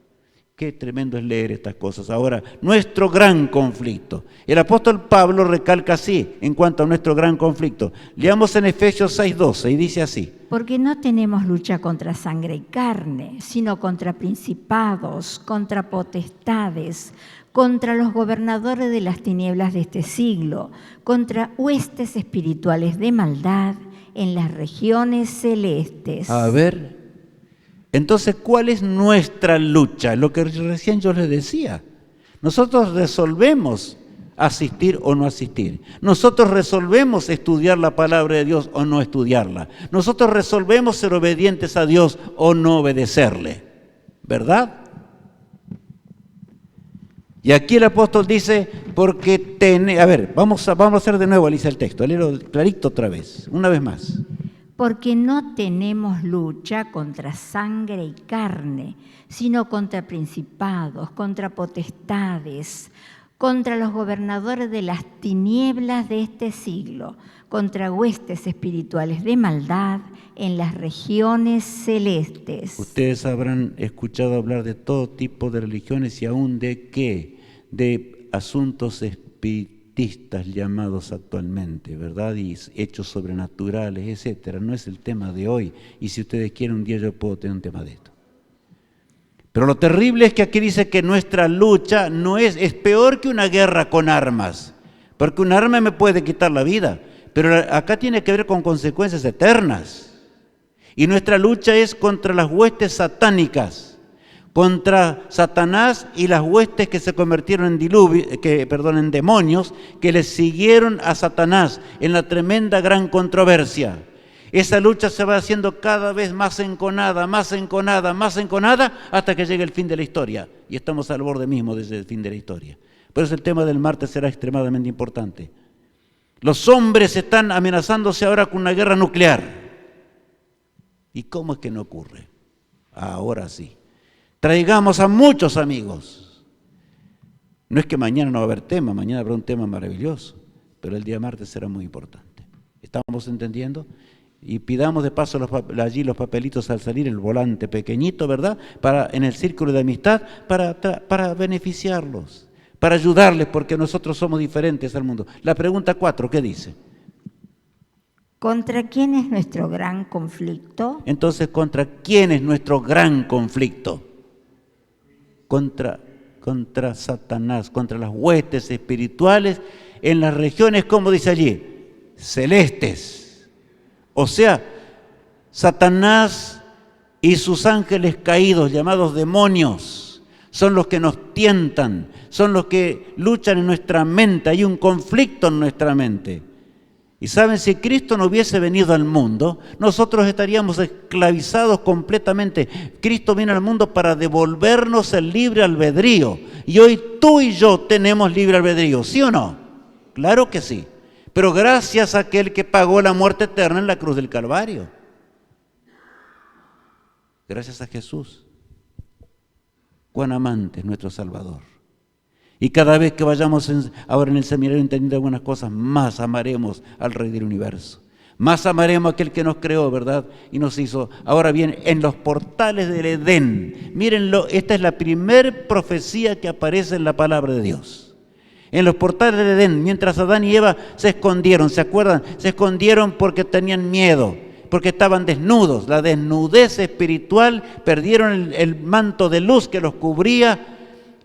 Qué tremendo es leer estas cosas. Ahora, nuestro gran conflicto. El apóstol Pablo recalca así en cuanto a nuestro gran conflicto. Leamos en Efesios 6:12 y dice así. Porque no tenemos lucha contra sangre y carne, sino contra principados, contra potestades, contra los gobernadores de las tinieblas de este siglo, contra huestes espirituales de maldad en las regiones celestes. A ver, entonces, ¿cuál es nuestra lucha? Lo que recién yo les decía. Nosotros resolvemos asistir o no asistir. Nosotros resolvemos estudiar la palabra de Dios o no estudiarla. Nosotros resolvemos ser obedientes a Dios o no obedecerle. ¿Verdad? Y aquí el apóstol dice, porque a ver, vamos a hacer de nuevo, Elisa, el texto. Léelo clarito otra vez, una vez más. Porque no tenemos lucha contra sangre y carne, sino contra principados, contra potestades, contra los gobernadores de las tinieblas de este siglo, contra huestes espirituales de maldad en las regiones celestes. Ustedes habrán escuchado hablar de todo tipo de religiones y aún de qué, de asuntos espirituales llamados actualmente, ¿verdad? Y hechos sobrenaturales, etcétera. No es el tema de hoy. Y si ustedes quieren, un día yo puedo tener un tema de esto. Pero lo terrible es que aquí dice que nuestra lucha no es peor que una guerra con armas. Porque un arma me puede quitar la vida. Pero acá tiene que ver con consecuencias eternas. Y nuestra lucha es contra las huestes satánicas, contra Satanás y las huestes que se convirtieron en demonios, que le siguieron a Satanás en la tremenda gran controversia. Esa lucha se va haciendo cada vez más enconada, hasta que llegue el fin de la historia. Y estamos al borde mismo desde el fin de la historia. Por eso el tema del martes será extremadamente importante. Los hombres están amenazándose ahora con una guerra nuclear. ¿Y cómo es que no ocurre? Ahora sí. Traigamos a muchos amigos. No es que mañana no va a haber tema, mañana habrá un tema maravilloso, pero el día martes será muy importante. ¿Estamos entendiendo? Y pidamos de paso allí los papelitos al salir, el volante pequeñito, ¿verdad? En el círculo de amistad, para beneficiarlos, para ayudarles, porque nosotros somos diferentes al mundo. La pregunta 4, ¿qué dice? ¿Contra quién es nuestro gran conflicto? Entonces, ¿contra quién es nuestro gran conflicto? Contra Satanás, contra las huestes espirituales en las regiones, como dice allí, celestes. O sea, Satanás y sus ángeles caídos, llamados demonios, son los que nos tientan, son los que luchan en nuestra mente, hay un conflicto en nuestra mente. Y saben, si Cristo no hubiese venido al mundo, nosotros estaríamos esclavizados completamente. Cristo vino al mundo para devolvernos el libre albedrío. Y hoy tú y yo tenemos libre albedrío, ¿sí o no? Claro que sí. Pero gracias a aquel que pagó la muerte eterna en la cruz del Calvario. Gracias a Jesús. Cuán amante es nuestro Salvador. Y cada vez que vayamos ahora en el seminario entendiendo algunas cosas, más amaremos al Rey del Universo. Más amaremos a aquel que nos creó, ¿verdad? Y nos hizo. Ahora bien, en los portales del Edén, mírenlo, esta es la primer profecía que aparece en la palabra de Dios. En los portales del Edén, mientras Adán y Eva se escondieron, ¿se acuerdan? Se escondieron porque tenían miedo, porque estaban desnudos. La desnudez espiritual, perdieron el manto de luz que los cubría.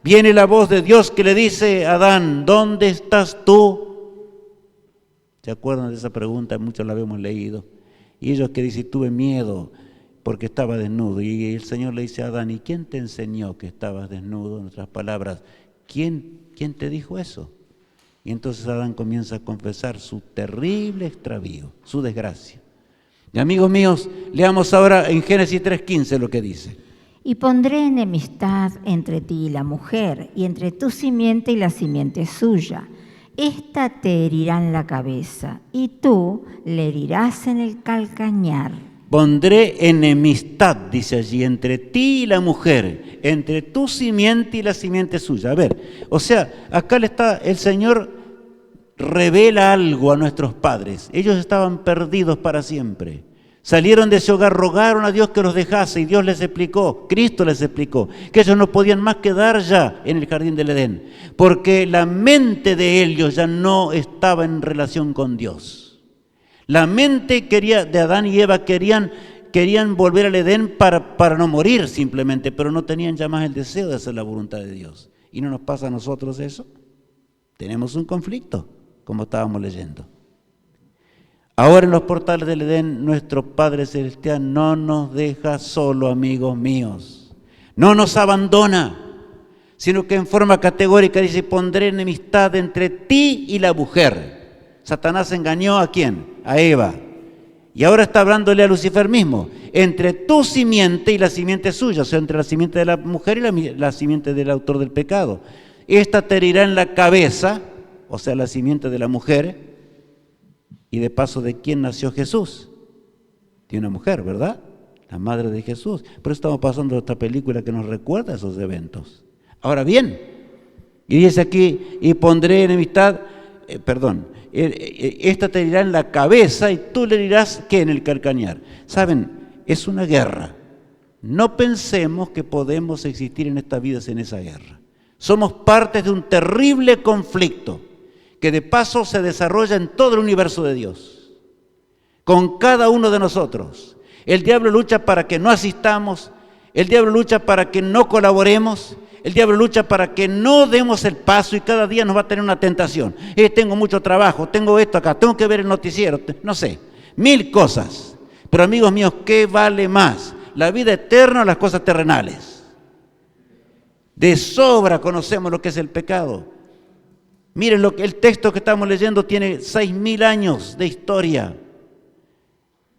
Viene la voz de Dios que le dice a Adán, ¿dónde estás tú? ¿Se acuerdan de esa pregunta? Muchos la habíamos leído. Y ellos que dicen, tuve miedo porque estaba desnudo. Y el Señor le dice a Adán, ¿y quién te enseñó que estabas desnudo? En otras palabras, ¿quién te dijo eso? Y entonces Adán comienza a confesar su terrible extravío, su desgracia. Y amigos míos, leamos ahora en Génesis 3:15 lo que dice. Y pondré enemistad entre ti y la mujer, y entre tu simiente y la simiente suya. Esta te herirá en la cabeza, y tú le herirás en el calcañar. Pondré enemistad, dice allí, entre ti y la mujer, entre tu simiente y la simiente suya. A ver, o sea, acá el Señor revela algo a nuestros padres. Ellos estaban perdidos para siempre. Salieron de ese hogar, rogaron a Dios que los dejase y Dios les explicó, Cristo les explicó, que ellos no podían más quedar ya en el jardín del Edén, porque la mente de ellos ya no estaba en relación con Dios. La mente de Adán y Eva querían volver al Edén para no morir simplemente, pero no tenían ya más el deseo de hacer la voluntad de Dios. ¿Y no nos pasa a nosotros eso? Tenemos un conflicto, como estábamos leyendo. Ahora en los portales del Edén, nuestro Padre Celestial no nos deja solo, amigos míos. No nos abandona, sino que en forma categórica dice, pondré enemistad entre ti y la mujer. Satanás engañó ¿a quién? A Eva. Y ahora está hablándole a Lucifer mismo. Entre tu simiente y la simiente suya, o sea, entre la simiente de la mujer y la simiente del autor del pecado. Esta te herirá en la cabeza, o sea, la simiente de la mujer. Y de paso, ¿de quién nació Jesús? De una mujer, ¿verdad? La madre de Jesús. Por eso estamos pasando esta película que nos recuerda esos eventos. Ahora bien, y dice aquí, y pondré enemistad, esta te herirá en la cabeza y tú le herirás, ¿qué? En el calcañar. ¿Saben? Es una guerra. No pensemos que podemos existir en esta vida sin esa guerra. Somos parte de un terrible conflicto que de paso se desarrolla en todo el universo de Dios, con cada uno de nosotros. El diablo lucha para que no asistamos, el diablo lucha para que no colaboremos, el diablo lucha para que no demos el paso y cada día nos va a tener una tentación. Tengo mucho trabajo, tengo esto acá, tengo que ver el noticiero, no sé, 1000 cosas. Pero amigos míos, ¿qué vale más? ¿La vida eterna o las cosas terrenales? De sobra conocemos lo que es el pecado. Miren, el texto que estamos leyendo tiene 6000 años de historia.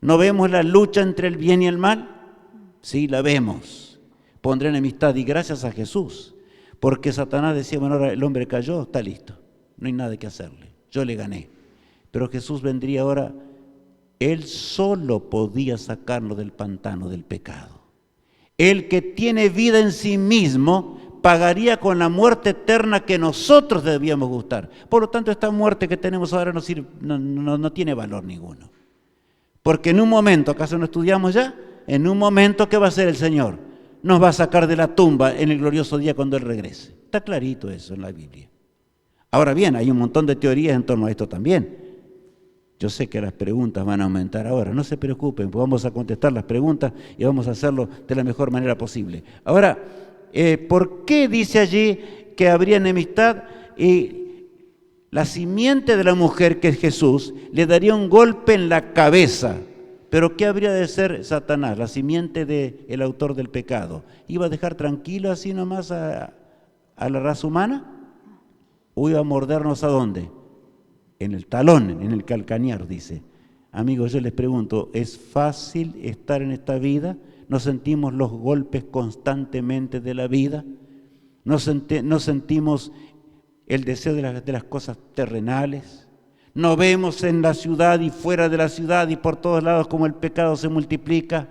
¿No vemos la lucha entre el bien y el mal? Sí, la vemos. Pondré enemistad y gracias a Jesús, porque Satanás decía, bueno, ahora el hombre cayó, está listo, no hay nada que hacerle, yo le gané. Pero Jesús vendría ahora, Él solo podía sacarlo del pantano del pecado. El que tiene vida en sí mismo pagaría con la muerte eterna que nosotros debíamos gustar. Por lo tanto, esta muerte que tenemos ahora no tiene valor ninguno. Porque en un momento, ¿acaso no estudiamos ya? En un momento, ¿qué va a hacer el Señor? Nos va a sacar de la tumba en el glorioso día cuando Él regrese. Está clarito eso en la Biblia. Ahora bien, hay un montón de teorías en torno a esto también. Yo sé que las preguntas van a aumentar ahora, no se preocupen, pues vamos a contestar las preguntas y vamos a hacerlo de la mejor manera posible. Ahora, ¿por qué dice allí que habría enemistad? Y la simiente de la mujer, que es Jesús, le daría un golpe en la cabeza. ¿Pero qué habría de ser Satanás, la simiente del autor del pecado? ¿Iba a dejar tranquilo así nomás a la raza humana? ¿O iba a mordernos a dónde? En el talón, en el calcañar, dice. Amigos, yo les pregunto, ¿es fácil estar en esta vida? ¿No sentimos los golpes constantemente de la vida? ¿No sentimos el deseo de las cosas terrenales? ¿No vemos en la ciudad y fuera de la ciudad y por todos lados cómo el pecado se multiplica?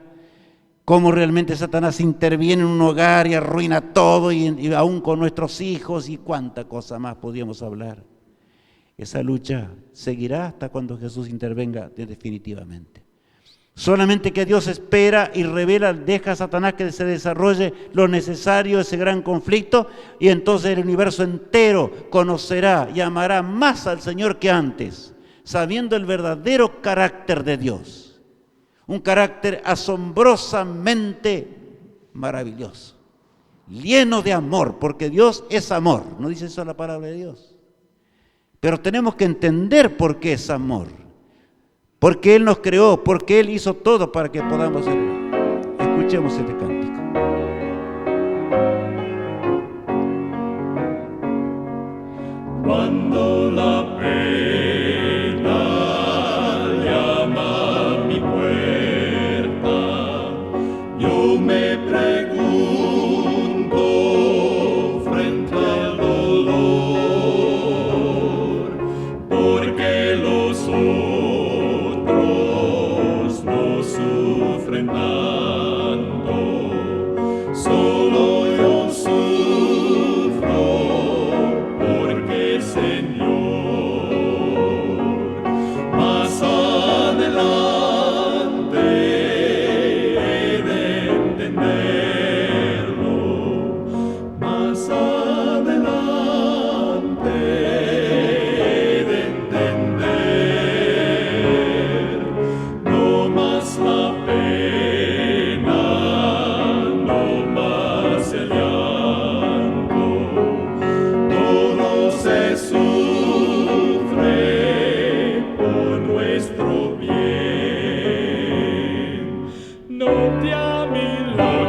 cómo realmente Satanás interviene en un hogar y arruina todo, y aún con nuestros hijos, y cuánta cosa más podíamos hablar. Esa lucha seguirá hasta cuando Jesús intervenga definitivamente. Solamente que Dios espera y revela, deja a Satanás que se desarrolle lo necesario, ese gran conflicto, y entonces el universo entero conocerá y amará más al Señor que antes, sabiendo el verdadero carácter de Dios. Un carácter asombrosamente maravilloso, lleno de amor, porque Dios es amor. ¿No dice eso la palabra de Dios? Pero tenemos que entender por qué es amor. Porque Él nos creó, porque Él hizo todo para que podamos serlo. Escuchemos este cántico. Cuando la pena llama a mi puerta, yo me pregunto frente al dolor, ¿por qué los otros no sufren tanto? Solo yo sufro, porque Señor, más adelante he de entenderlo, más adelante he de entender, no más la pena, no más el llanto, todo se sufre por nuestro bien. No te amilanes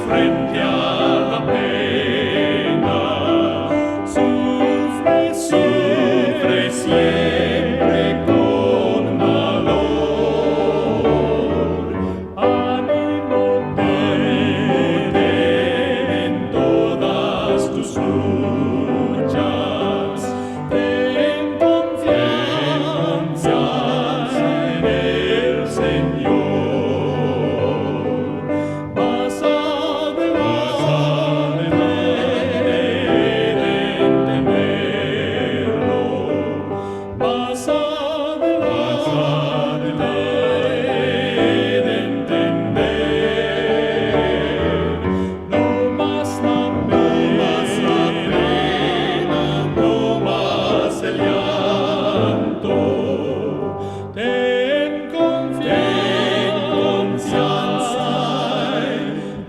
frente a la pena, sufre siempre con valor. Anímote en todas tus luchas, ten confianza en el Señor. Más adelante he de entenderlo, más adelante he de entender, no más la pena, no más el llanto, ten confianza en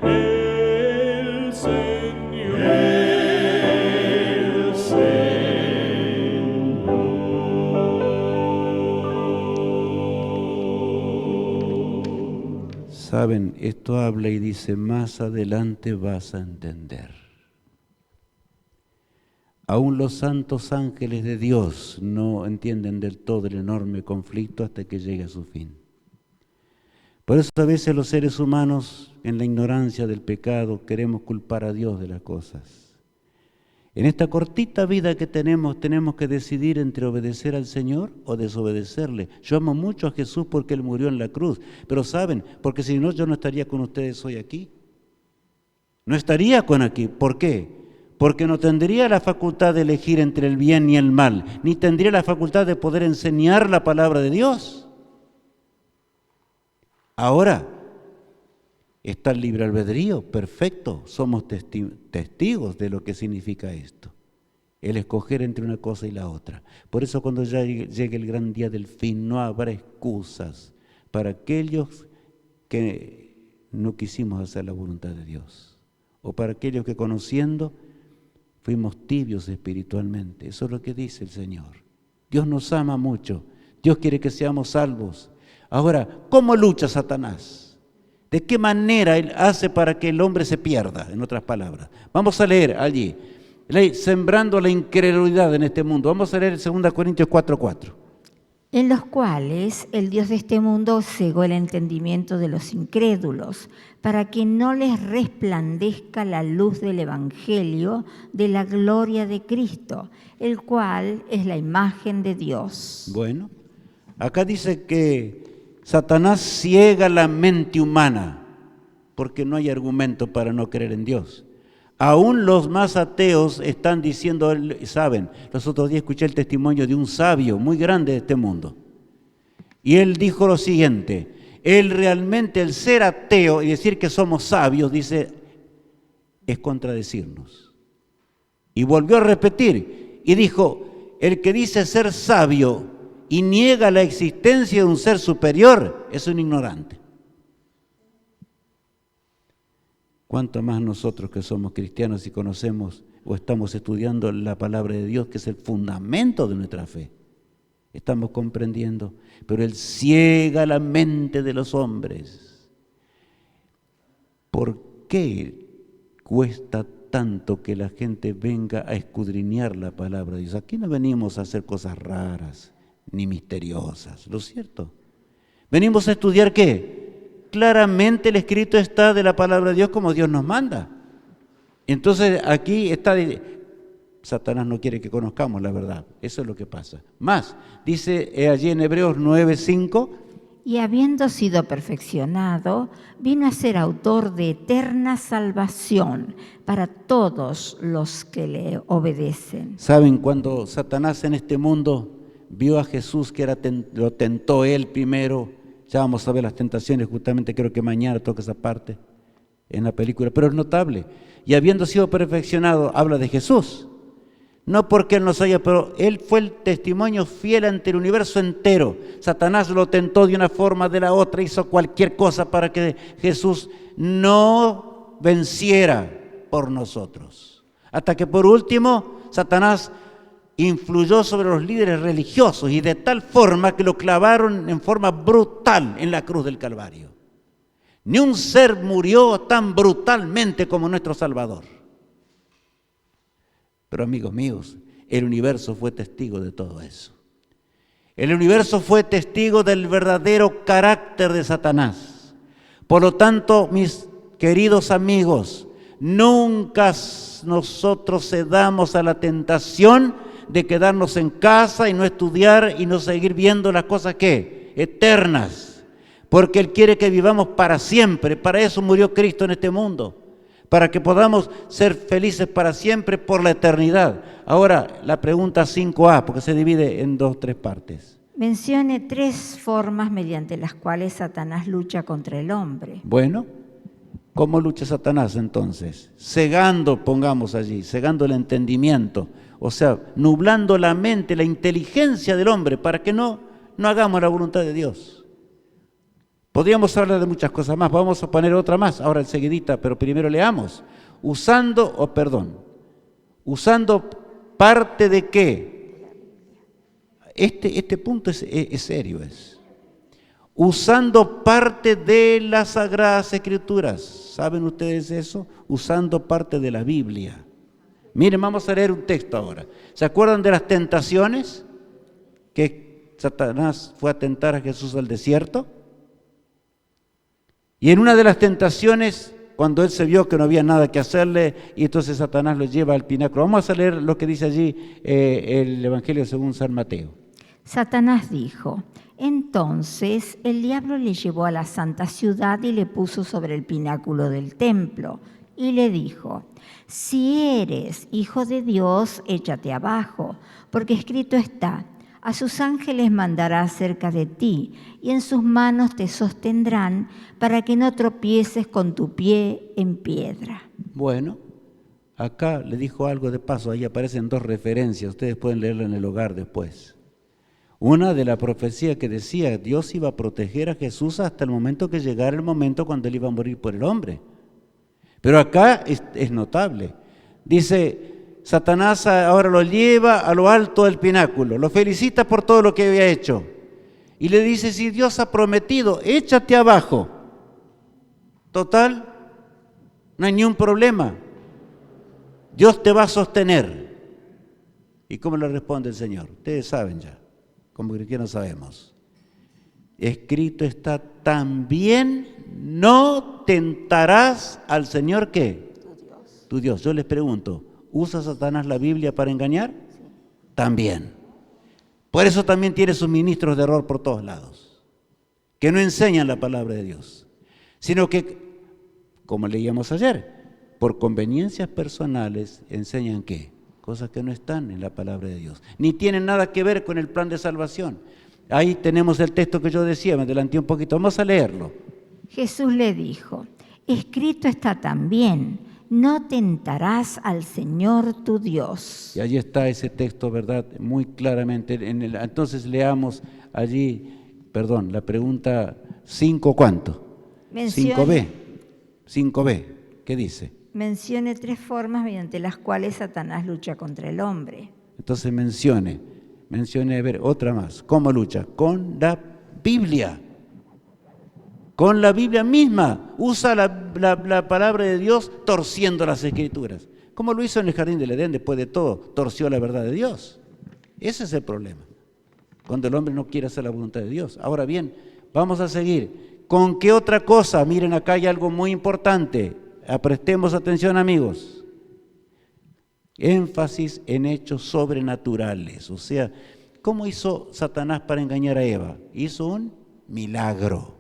el Señor. Saben, esto habla y dice, más adelante vas a entender. Aún los santos ángeles de Dios no entienden del todo el enorme conflicto hasta que llegue a su fin. Por eso a veces los seres humanos, en la ignorancia del pecado, queremos culpar a Dios de las cosas. En esta cortita vida que tenemos que decidir entre obedecer al Señor o desobedecerle. Yo amo mucho a Jesús porque Él murió en la cruz, pero ¿saben? Porque si no, yo no estaría con ustedes hoy aquí. No estaría con aquí. ¿Por qué? Porque no tendría la facultad de elegir entre el bien y el mal, ni tendría la facultad de poder enseñar la palabra de Dios. Ahora, está el libre albedrío, perfecto, somos testigos de lo que significa esto, el escoger entre una cosa y la otra. Por eso cuando ya llegue el gran día del fin, no habrá excusas para aquellos que no quisimos hacer la voluntad de Dios, o para aquellos que conociendo fuimos tibios espiritualmente. Eso es lo que dice el Señor. Dios nos ama mucho, Dios quiere que seamos salvos. Ahora, ¿cómo lucha Satanás? ¿De qué manera él hace para que el hombre se pierda? En otras palabras, vamos a leer allí, sembrando la incredulidad en este mundo. Vamos a leer 2 Corintios 4:4. En los cuales el Dios de este mundo cegó el entendimiento de los incrédulos, para que no les resplandezca la luz del Evangelio de la gloria de Cristo, el cual es la imagen de Dios. Bueno, acá dice que Satanás ciega la mente humana porque no hay argumento para no creer en Dios. Aún los más ateos están diciendo, saben, los otros días escuché el testimonio de un sabio muy grande de este mundo. Y él dijo lo siguiente, el ser ateo y decir que somos sabios, dice, es contradecirnos. Y volvió a repetir y dijo, el que dice ser sabio y niega la existencia de un ser superior es un ignorante. ¿Cuánto más nosotros que somos cristianos y conocemos o estamos estudiando la palabra de Dios, que es el fundamento de nuestra fe? Estamos comprendiendo, pero Él ciega la mente de los hombres. ¿Por qué cuesta tanto que la gente venga a escudriñar la palabra de Dios? Aquí no venimos a hacer cosas raras ni misteriosas, ¿lo es cierto? Venimos a estudiar ¿qué? Claramente el escrito está de la palabra de Dios como Dios nos manda. Entonces aquí está, Satanás no quiere que conozcamos la verdad, eso es lo que pasa. Más, dice allí en Hebreos 9:5, y habiendo sido perfeccionado, vino a ser autor de eterna salvación para todos los que le obedecen. ¿Saben? Cuando Satanás en este mundo vio a Jesús, que lo tentó él primero, ya vamos a ver las tentaciones, justamente creo que mañana toca esa parte en la película, pero es notable. Y habiendo sido perfeccionado, habla de Jesús. No porque Él nos haya, pero Él fue el testimonio fiel ante el universo entero. Satanás lo tentó de una forma, de la otra, hizo cualquier cosa para que Jesús no venciera por nosotros. Hasta que por último, Satanás influyó sobre los líderes religiosos y de tal forma que lo clavaron en forma brutal en la cruz del Calvario. Ni un ser murió tan brutalmente como nuestro Salvador. Pero amigos míos, el universo fue testigo de todo eso. El universo fue testigo del verdadero carácter de Satanás. Por lo tanto, mis queridos amigos, nunca nosotros cedamos a la tentación de quedarnos en casa y no estudiar y no seguir viendo las cosas ¿qué? Eternas. Porque Él quiere que vivamos para siempre. Para eso murió Cristo en este mundo. Para que podamos ser felices para siempre por la eternidad. Ahora, la pregunta 5A, porque se divide en 3 partes. Mencione 3 formas mediante las cuales Satanás lucha contra el hombre. Bueno, ¿cómo lucha Satanás entonces? Cegando, pongamos allí, cegando el entendimiento. O sea, nublando la mente, la inteligencia del hombre para que no hagamos la voluntad de Dios. Podríamos hablar de muchas cosas más, vamos a poner otra más, ahora enseguidita, pero primero leamos. Usando parte de qué. Este punto es serio. Usando parte de las Sagradas Escrituras. ¿Saben ustedes eso? Usando parte de la Biblia. Miren, vamos a leer un texto ahora. ¿Se acuerdan de las tentaciones? Que Satanás fue a tentar a Jesús al desierto. Y en una de las tentaciones, cuando él se vio que no había nada que hacerle, y entonces Satanás lo lleva al pináculo. Vamos a leer lo que dice allí el Evangelio según San Mateo. Satanás dijo, entonces el diablo le llevó a la santa ciudad y le puso sobre el pináculo del templo. Y le dijo, si eres hijo de Dios, échate abajo, porque escrito está, a sus ángeles mandará acerca de ti, y en sus manos te sostendrán, para que no tropieces con tu pie en piedra. Bueno, acá le dijo algo de paso, ahí aparecen 2 referencias, ustedes pueden leerlo en el hogar después. Una de la profecía que decía, Dios iba a proteger a Jesús hasta el momento que llegara el momento cuando él iba a morir por el hombre. Pero acá es notable. Dice, Satanás ahora lo lleva a lo alto del pináculo, lo felicita por todo lo que había hecho. Y le dice, si Dios ha prometido, échate abajo. Total, no hay ni un problema. Dios te va a sostener. ¿Y cómo le responde el Señor? Ustedes saben ya, como cristianos sabemos. Escrito está también, no tentarás al Señor, ¿qué? Tu Dios. Yo les pregunto, ¿usa Satanás la Biblia para engañar? Sí. También. Por eso también tiene sus ministros de error por todos lados. que no enseñan la palabra de Dios, sino que, como leíamos ayer, por conveniencias personales enseñan ¿qué? Cosas que no están en la palabra de Dios, ni tienen nada que ver con el plan de salvación. Ahí tenemos el texto que yo decía, me adelanté un poquito, vamos a leerlo. Jesús le dijo, escrito está también, no tentarás al Señor tu Dios. Y allí está ese texto, ¿verdad? Muy claramente. Entonces leamos allí, la pregunta 5, ¿cuánto? 5b, ¿qué dice? Mencione 3 formas mediante las cuales Satanás lucha contra el hombre. Entonces mencione, a ver, otra más. ¿Cómo lucha? Con la Biblia. Con la Biblia misma. Usa la palabra de Dios torciendo las Escrituras. Como lo hizo en el Jardín del Edén, después de todo, torció la verdad de Dios. Ese es el problema. Cuando el hombre no quiere hacer la voluntad de Dios. Ahora bien, vamos a seguir. ¿Con qué otra cosa? Miren, acá hay algo muy importante. Prestemos atención, amigos. Énfasis en hechos sobrenaturales. O sea, ¿cómo hizo Satanás para engañar a Eva? Hizo un milagro,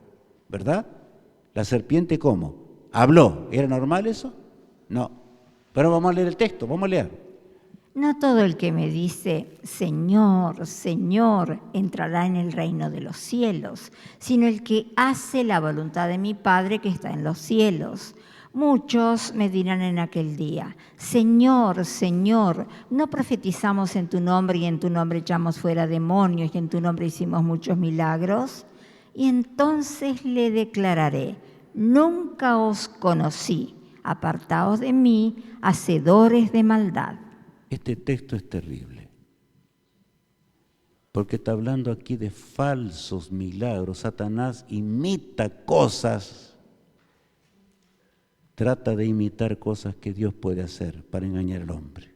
¿verdad? La serpiente, ¿cómo? Habló. ¿Era normal eso? No. Pero vamos a leer el texto, vamos a leer. No todo el que me dice, Señor, Señor, entrará en el reino de los cielos, sino el que hace la voluntad de mi Padre que está en los cielos. Muchos me dirán en aquel día, Señor, Señor, ¿no profetizamos en tu nombre y en tu nombre echamos fuera demonios y en tu nombre hicimos muchos milagros? Y entonces le declararé, nunca os conocí, apartaos de mí, hacedores de maldad. Este texto es terrible, porque está hablando aquí de falsos milagros. Satanás imita cosas. Trata de imitar cosas que Dios puede hacer para engañar al hombre.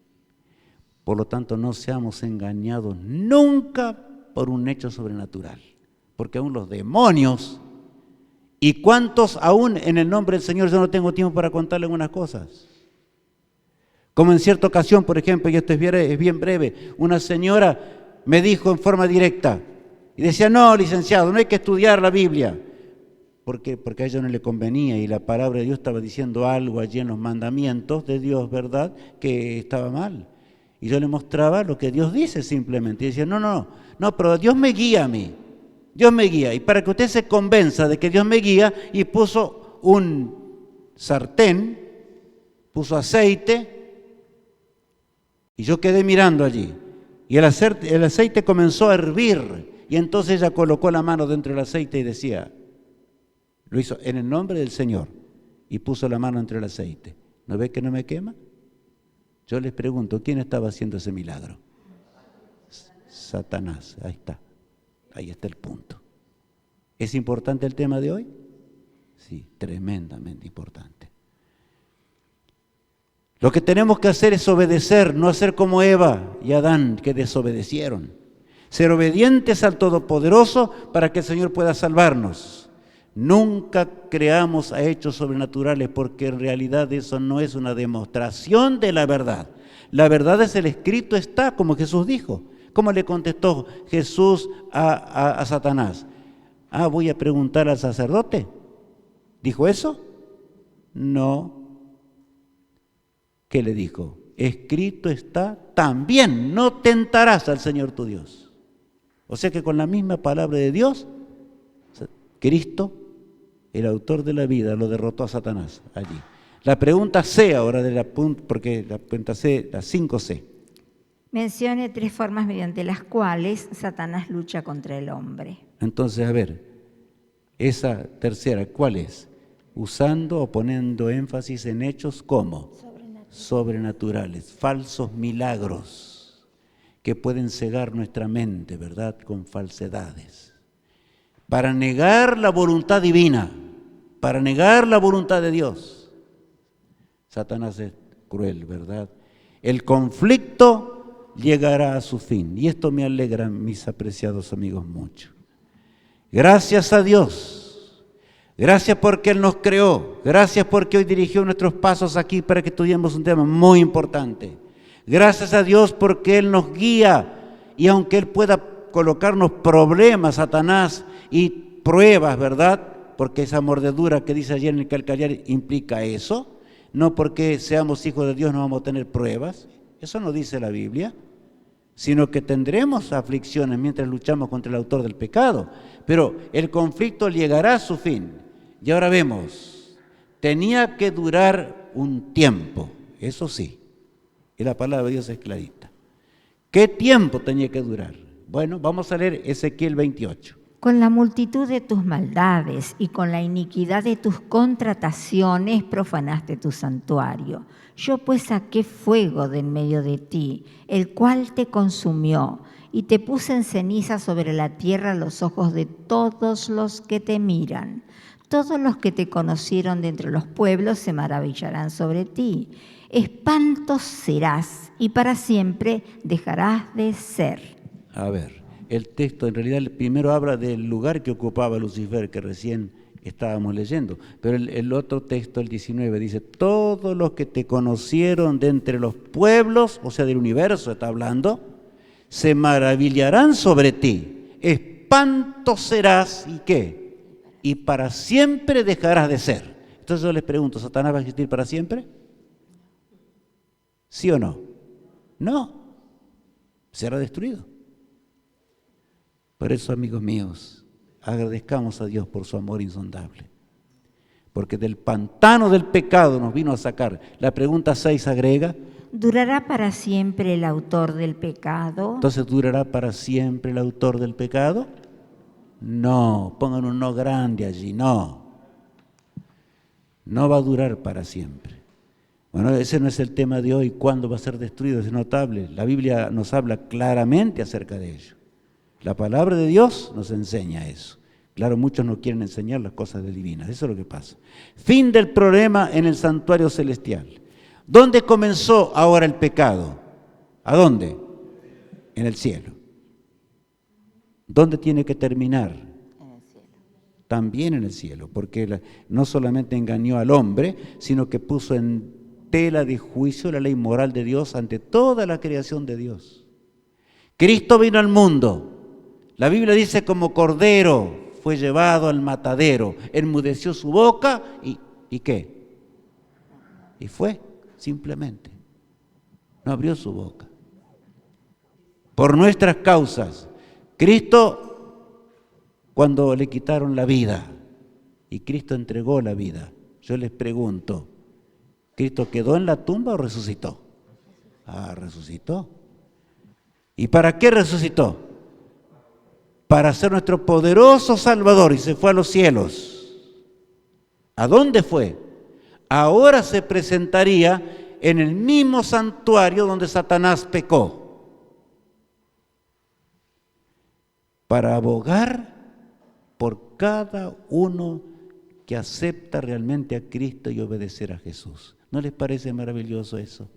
Por lo tanto, no seamos engañados nunca por un hecho sobrenatural. Porque aún los demonios, y cuántos aún en el nombre del Señor, yo no tengo tiempo para contarle algunas cosas. Como en cierta ocasión, por ejemplo, y esto es bien breve, una señora me dijo en forma directa, y decía, no, licenciado, no hay que estudiar la Biblia. ¿Por qué? Porque a ella no le convenía y la palabra de Dios estaba diciendo algo allí en los mandamientos de Dios, ¿verdad? Que estaba mal. Y yo le mostraba lo que Dios dice simplemente. Y decía, no, pero Dios me guía a mí. Dios me guía. Y para que usted se convenza de que Dios me guía, y puso un sartén, puso aceite, y yo quedé mirando allí. Y el aceite comenzó a hervir. Y entonces ella colocó la mano dentro del aceite y decía, lo hizo en el nombre del Señor y puso la mano entre el aceite. ¿No ve que no me quema? Yo les pregunto, ¿quién estaba haciendo ese milagro? Satanás, ahí está el punto. ¿Es importante el tema de hoy? Sí, tremendamente importante. Lo que tenemos que hacer es obedecer, no hacer como Eva y Adán que desobedecieron. Ser obedientes al Todopoderoso para que el Señor pueda salvarnos. Nunca creamos a hechos sobrenaturales porque en realidad eso no es una demostración de la verdad. La verdad es el escrito está, como Jesús dijo. ¿Cómo le contestó Jesús a Satanás? Voy a preguntar al sacerdote. ¿Dijo eso? No. ¿Qué le dijo? Escrito está también, no tentarás al Señor tu Dios. O sea que con la misma palabra de Dios, Cristo, el autor de la vida, lo derrotó a Satanás allí. La pregunta C ahora, porque la pregunta C, la 5C. Mencione 3 formas mediante las cuales Satanás lucha contra el hombre. Entonces, a ver, esa tercera, ¿cuál es? Usando o poniendo énfasis en hechos ¿cómo? Sobrenaturales, falsos milagros que pueden cegar nuestra mente, ¿verdad? Con falsedades. Para negar la voluntad divina, para negar la voluntad de Dios. Satanás es cruel, ¿verdad? El conflicto llegará a su fin. Y esto me alegra, mis apreciados amigos, mucho. Gracias a Dios. Gracias porque Él nos creó. Gracias porque hoy dirigió nuestros pasos aquí para que estudiemos un tema muy importante. Gracias a Dios porque Él nos guía. Y aunque Él pueda colocarnos problemas, Satanás, y pruebas, ¿verdad? Porque esa mordedura que dice ayer en el calcarear implica eso. No porque seamos hijos de Dios no vamos a tener pruebas. Eso no dice la Biblia. Sino que tendremos aflicciones mientras luchamos contra el autor del pecado. Pero el conflicto llegará a su fin. Y ahora vemos, tenía que durar un tiempo, eso sí. Y la palabra de Dios es clarita. ¿Qué tiempo tenía que durar? Bueno, vamos a leer Ezequiel 28. Con la multitud de tus maldades y con la iniquidad de tus contrataciones profanaste tu santuario. Yo pues saqué fuego de en medio de ti, el cual te consumió, y te puse en ceniza sobre la tierra a los ojos de todos los que te miran. Todos los que te conocieron de entre los pueblos se maravillarán sobre ti. Espanto serás y para siempre dejarás de ser. A ver, el texto en realidad primero habla del lugar que ocupaba Lucifer, que recién estábamos leyendo, pero el otro texto, el 19, dice, todos los que te conocieron de entre los pueblos, o sea, del universo está hablando, se maravillarán sobre ti. Espanto serás, ¿y qué? Y para siempre dejarás de ser. Entonces yo les pregunto, ¿Satanás va a existir para siempre? ¿Sí o no? No. Será destruido. Por eso, amigos míos, agradezcamos a Dios por su amor insondable. Porque del pantano del pecado nos vino a sacar. La pregunta 6 agrega. ¿Durará para siempre el autor del pecado? Entonces, ¿durará para siempre el autor del pecado? No, pongan un no grande allí, no. No va a durar para siempre. Bueno, ese no es el tema de hoy, cuándo va a ser destruido, es notable. La Biblia nos habla claramente acerca de ello. La palabra de Dios nos enseña eso. Claro, muchos no quieren enseñar las cosas divinas, eso es lo que pasa. Fin del problema en el santuario celestial. ¿Dónde comenzó ahora el pecado? ¿A dónde? En el cielo. ¿Dónde tiene que terminar? En el cielo. También en el cielo, porque no solamente engañó al hombre, sino que puso en tela de juicio la ley moral de Dios ante toda la creación de Dios. Cristo vino al mundo. La Biblia dice como cordero fue llevado al matadero, enmudeció su boca y ¿qué? Y fue, simplemente. No abrió su boca. Por nuestras causas. Cristo, cuando le quitaron la vida, y Cristo entregó la vida, yo les pregunto, ¿Cristo quedó en la tumba o resucitó? Ah, resucitó. ¿Y para qué resucitó? Para ser nuestro poderoso Salvador, y se fue a los cielos. ¿A dónde fue? Ahora se presentaría en el mismo santuario donde Satanás pecó, para abogar por cada uno que acepta realmente a Cristo y obedecer a Jesús. ¿No les parece maravilloso eso?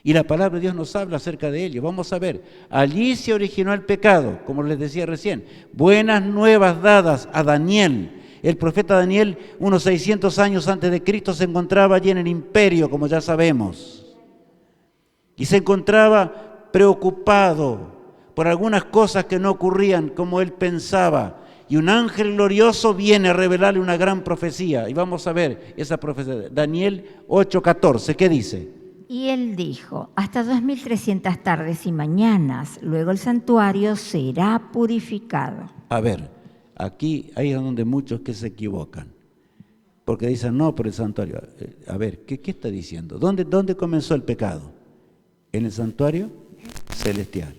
Y la palabra de Dios nos habla acerca de ello. Vamos a ver, allí se originó el pecado, como les decía recién. Buenas nuevas dadas a Daniel. El profeta Daniel, unos 600 años antes de Cristo, se encontraba allí en el imperio, como ya sabemos. Y se encontraba preocupado por algunas cosas que no ocurrían como él pensaba. Y un ángel glorioso viene a revelarle una gran profecía. Y vamos a ver esa profecía. Daniel 8:14, ¿qué dice? Y él dijo, hasta 2300 tardes y mañanas, luego el santuario será purificado. A ver, aquí ahí es donde muchos que se equivocan. Porque dicen, no, por el santuario. A ver, ¿qué está diciendo? ¿Dónde comenzó el pecado? En el santuario celestial.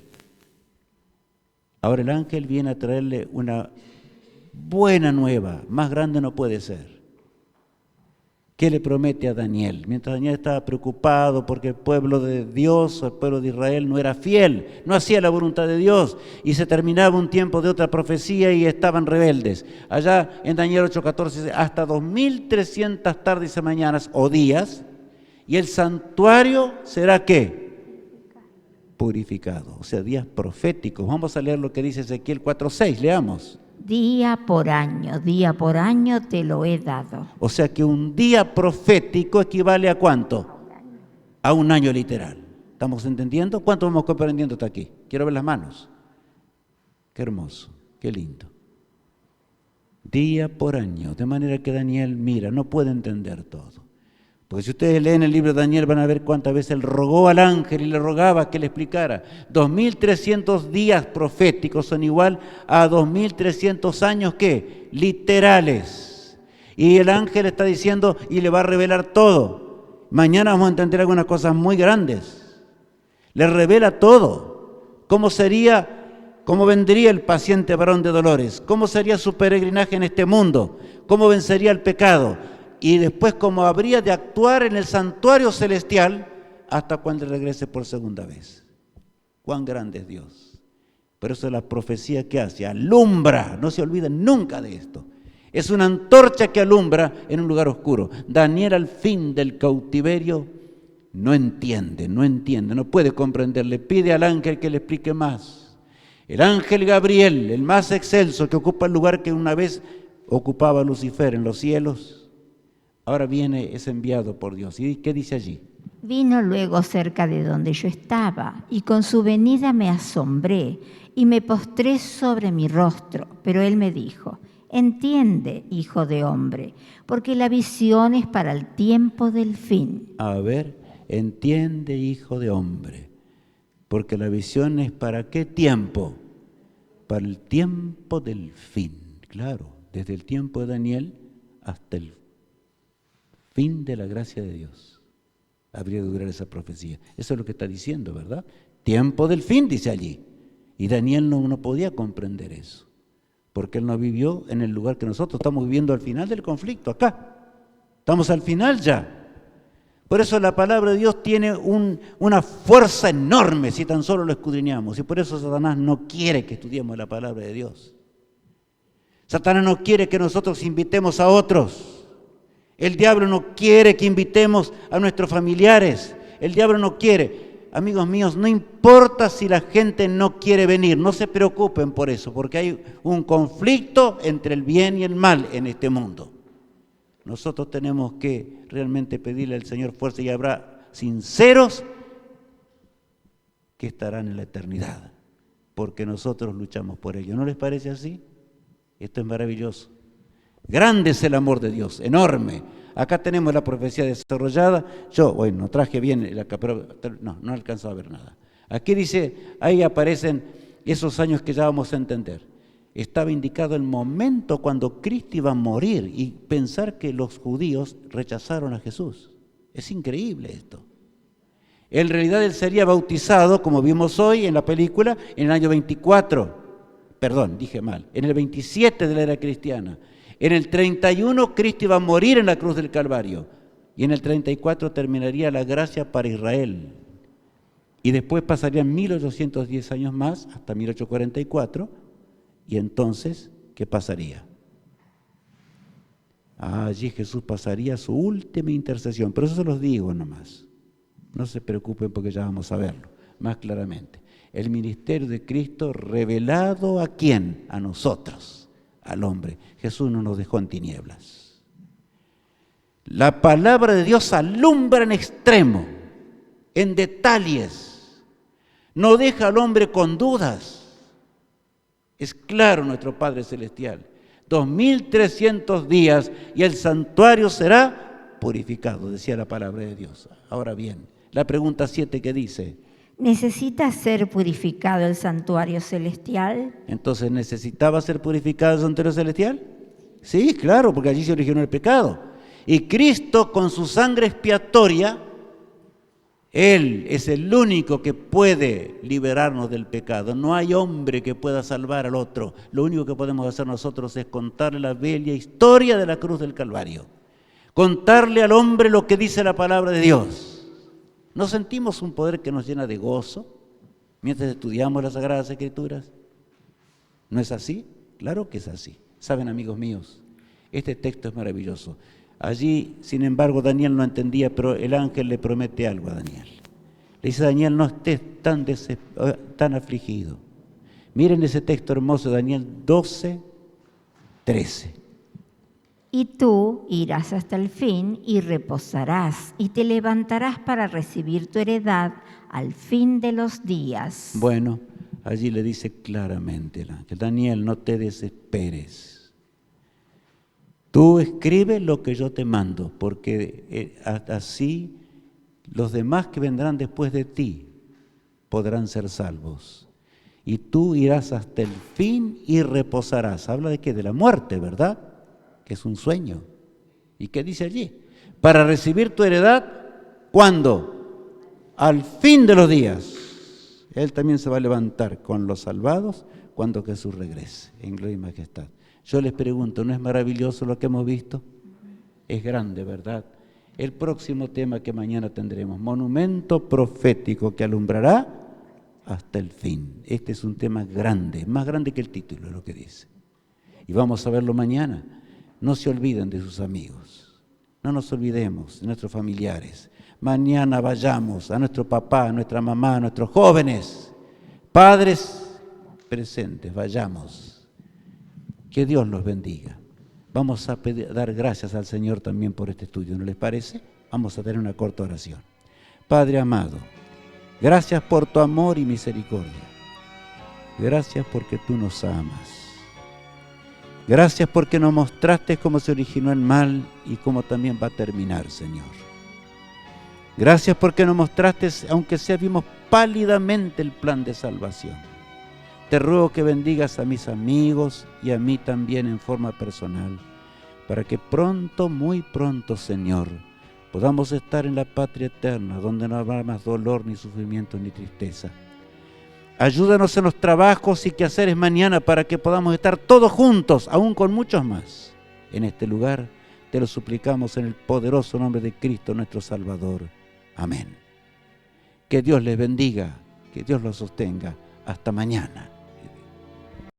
Ahora el ángel viene a traerle una buena nueva, más grande no puede ser. ¿Qué le promete a Daniel? Mientras Daniel estaba preocupado porque el pueblo de Dios, el pueblo de Israel no era fiel, no hacía la voluntad de Dios y se terminaba un tiempo de otra profecía y estaban rebeldes. Allá en Daniel 8:14 dice, hasta 2300 tardes y mañanas o días, y el santuario será ¿qué? Purificado, o sea, días proféticos. Vamos a leer lo que dice Ezequiel 4:6, leamos. Día por año te lo he dado. O sea que un día profético equivale a ¿cuánto? A un año literal. ¿Estamos entendiendo? ¿Cuánto vamos comprendiendo hasta aquí? Quiero ver las manos. Qué hermoso, qué lindo. día por año, de manera que Daniel, mira, no puede entender todo. Porque si ustedes leen el libro de Daniel van a ver cuántas veces él rogó al ángel y le rogaba que le explicara. 2300 días proféticos son igual a 2300 años, ¿qué? Literales. Y el ángel está diciendo y le va a revelar todo. Mañana vamos a entender algunas cosas muy grandes. Le revela todo. ¿Cómo sería, cómo vendría el paciente varón de dolores? ¿Cómo sería su peregrinaje en este mundo? ¿Cómo vencería el pecado? Y después cómo habría de actuar en el santuario celestial hasta cuando regrese por segunda vez. Cuán grande es Dios. Por eso la profecía que hace, alumbra, no se olviden nunca de esto. Es una antorcha que alumbra en un lugar oscuro. Daniel al fin del cautiverio no entiende, no puede comprender. Le pide al ángel que le explique más. El ángel Gabriel, el más excelso, que ocupa el lugar que una vez ocupaba Lucifer en los cielos, ahora viene, es enviado por Dios. ¿Y qué dice allí? Vino luego cerca de donde yo estaba, y con su venida me asombré, y me postré sobre mi rostro. Pero él me dijo: entiende, hijo de hombre, porque la visión es para el tiempo del fin. A ver, entiende, hijo de hombre, porque la visión es ¿para qué tiempo? Para el tiempo del fin. Claro, desde el tiempo de Daniel hasta el fin de la gracia de Dios. Habría de durar esa profecía. Eso es lo que está diciendo, ¿verdad? Tiempo del fin, dice allí. Y Daniel no podía comprender eso, porque él no vivió en el lugar que nosotros estamos viviendo al final del conflicto, acá. Estamos al final ya. Por eso la palabra de Dios tiene una fuerza enorme si tan solo lo escudriñamos. Y por eso Satanás no quiere que estudiemos la palabra de Dios. Satanás no quiere que nosotros invitemos a otros. El diablo no quiere que invitemos a nuestros familiares. El diablo no quiere. Amigos míos, no importa si la gente no quiere venir, no se preocupen por eso, porque hay un conflicto entre el bien y el mal en este mundo. Nosotros tenemos que realmente pedirle al Señor fuerza, y habrá sinceros que estarán en la eternidad, porque nosotros luchamos por ello. ¿No les parece así? Esto es maravilloso. Grande es el amor de Dios, enorme. Acá tenemos la profecía desarrollada. Yo, bueno, traje bien acá, pero no alcanzo a ver nada. Aquí dice, ahí aparecen esos años que ya vamos a entender. Estaba indicado el momento cuando Cristo iba a morir, y pensar que los judíos rechazaron a Jesús. Es increíble esto. En realidad él sería bautizado, como vimos hoy en la película, en el año 24. Perdón, dije mal. En el 27 de la era cristiana. En el 31 Cristo iba a morir en la cruz del Calvario, y en el 34 terminaría la gracia para Israel. Y después pasarían 1810 años más, hasta 1844, y entonces, ¿qué pasaría? Allí Jesús pasaría su última intercesión, pero eso se los digo nomás. No se preocupen porque ya vamos a verlo más claramente. El ministerio de Cristo revelado ¿a quién? A nosotros. Al hombre. Jesús no nos dejó en tinieblas. La palabra de Dios alumbra en extremo, en detalles. No deja al hombre con dudas. Es claro nuestro Padre Celestial. 2300 días y el santuario será purificado, decía la palabra de Dios. Ahora bien, la pregunta 7 que dice: ¿necesita ser purificado el santuario celestial? Entonces, ¿necesitaba ser purificado el santuario celestial? Sí, claro, porque allí se originó el pecado. Y Cristo, con su sangre expiatoria, Él es el único que puede liberarnos del pecado. No hay hombre que pueda salvar al otro. Lo único que podemos hacer nosotros es contarle la bella historia de la cruz del Calvario. Contarle al hombre lo que dice la palabra de Dios. ¿No sentimos un poder que nos llena de gozo mientras estudiamos las Sagradas Escrituras? ¿No es así? Claro que es así. Saben, amigos míos, este texto es maravilloso. Allí, sin embargo, Daniel no entendía, pero el ángel le promete algo a Daniel. Le dice: Daniel, no estés tan afligido. Miren ese texto hermoso, Daniel 12:13. Y tú irás hasta el fin y reposarás, y te levantarás para recibir tu heredad al fin de los días. Bueno, allí le dice claramente el ángel: Daniel, no te desesperes. Tú escribe lo que yo te mando, porque así los demás que vendrán después de ti podrán ser salvos. Y tú irás hasta el fin y reposarás. Habla de qué? De la muerte, ¿verdad? Que es un sueño. ¿Y qué dice allí? Para recibir tu heredad, ¿cuándo? Al fin de los días. Él también se va a levantar con los salvados cuando Jesús regrese en gloria y majestad. Yo les pregunto, ¿no es maravilloso lo que hemos visto? Es grande, ¿verdad? El próximo tema que mañana tendremos, monumento profético que alumbrará hasta el fin. Este es un tema grande, más grande que el título, es lo que dice. Y vamos a verlo mañana. No se olviden de sus amigos. No nos olvidemos de nuestros familiares. Mañana vayamos a nuestro papá, a nuestra mamá, a nuestros jóvenes, padres presentes, vayamos. Que Dios los bendiga. Vamos a dar gracias al Señor también por este estudio, ¿no les parece? Vamos a tener una corta oración. Padre amado, gracias por tu amor y misericordia. Gracias porque tú nos amas. Gracias porque nos mostraste cómo se originó el mal y cómo también va a terminar, Señor. Gracias porque nos mostraste, aunque sea vimos pálidamente el plan de salvación. Te ruego que bendigas a mis amigos y a mí también en forma personal, para que pronto, muy pronto, Señor, podamos estar en la patria eterna, donde no habrá más dolor, ni sufrimiento, ni tristeza. Ayúdanos en los trabajos y quehaceres mañana para que podamos estar todos juntos, aún con muchos más. En este lugar te lo suplicamos en el poderoso nombre de Cristo, nuestro Salvador. Amén. Que Dios les bendiga, que Dios los sostenga. Hasta mañana.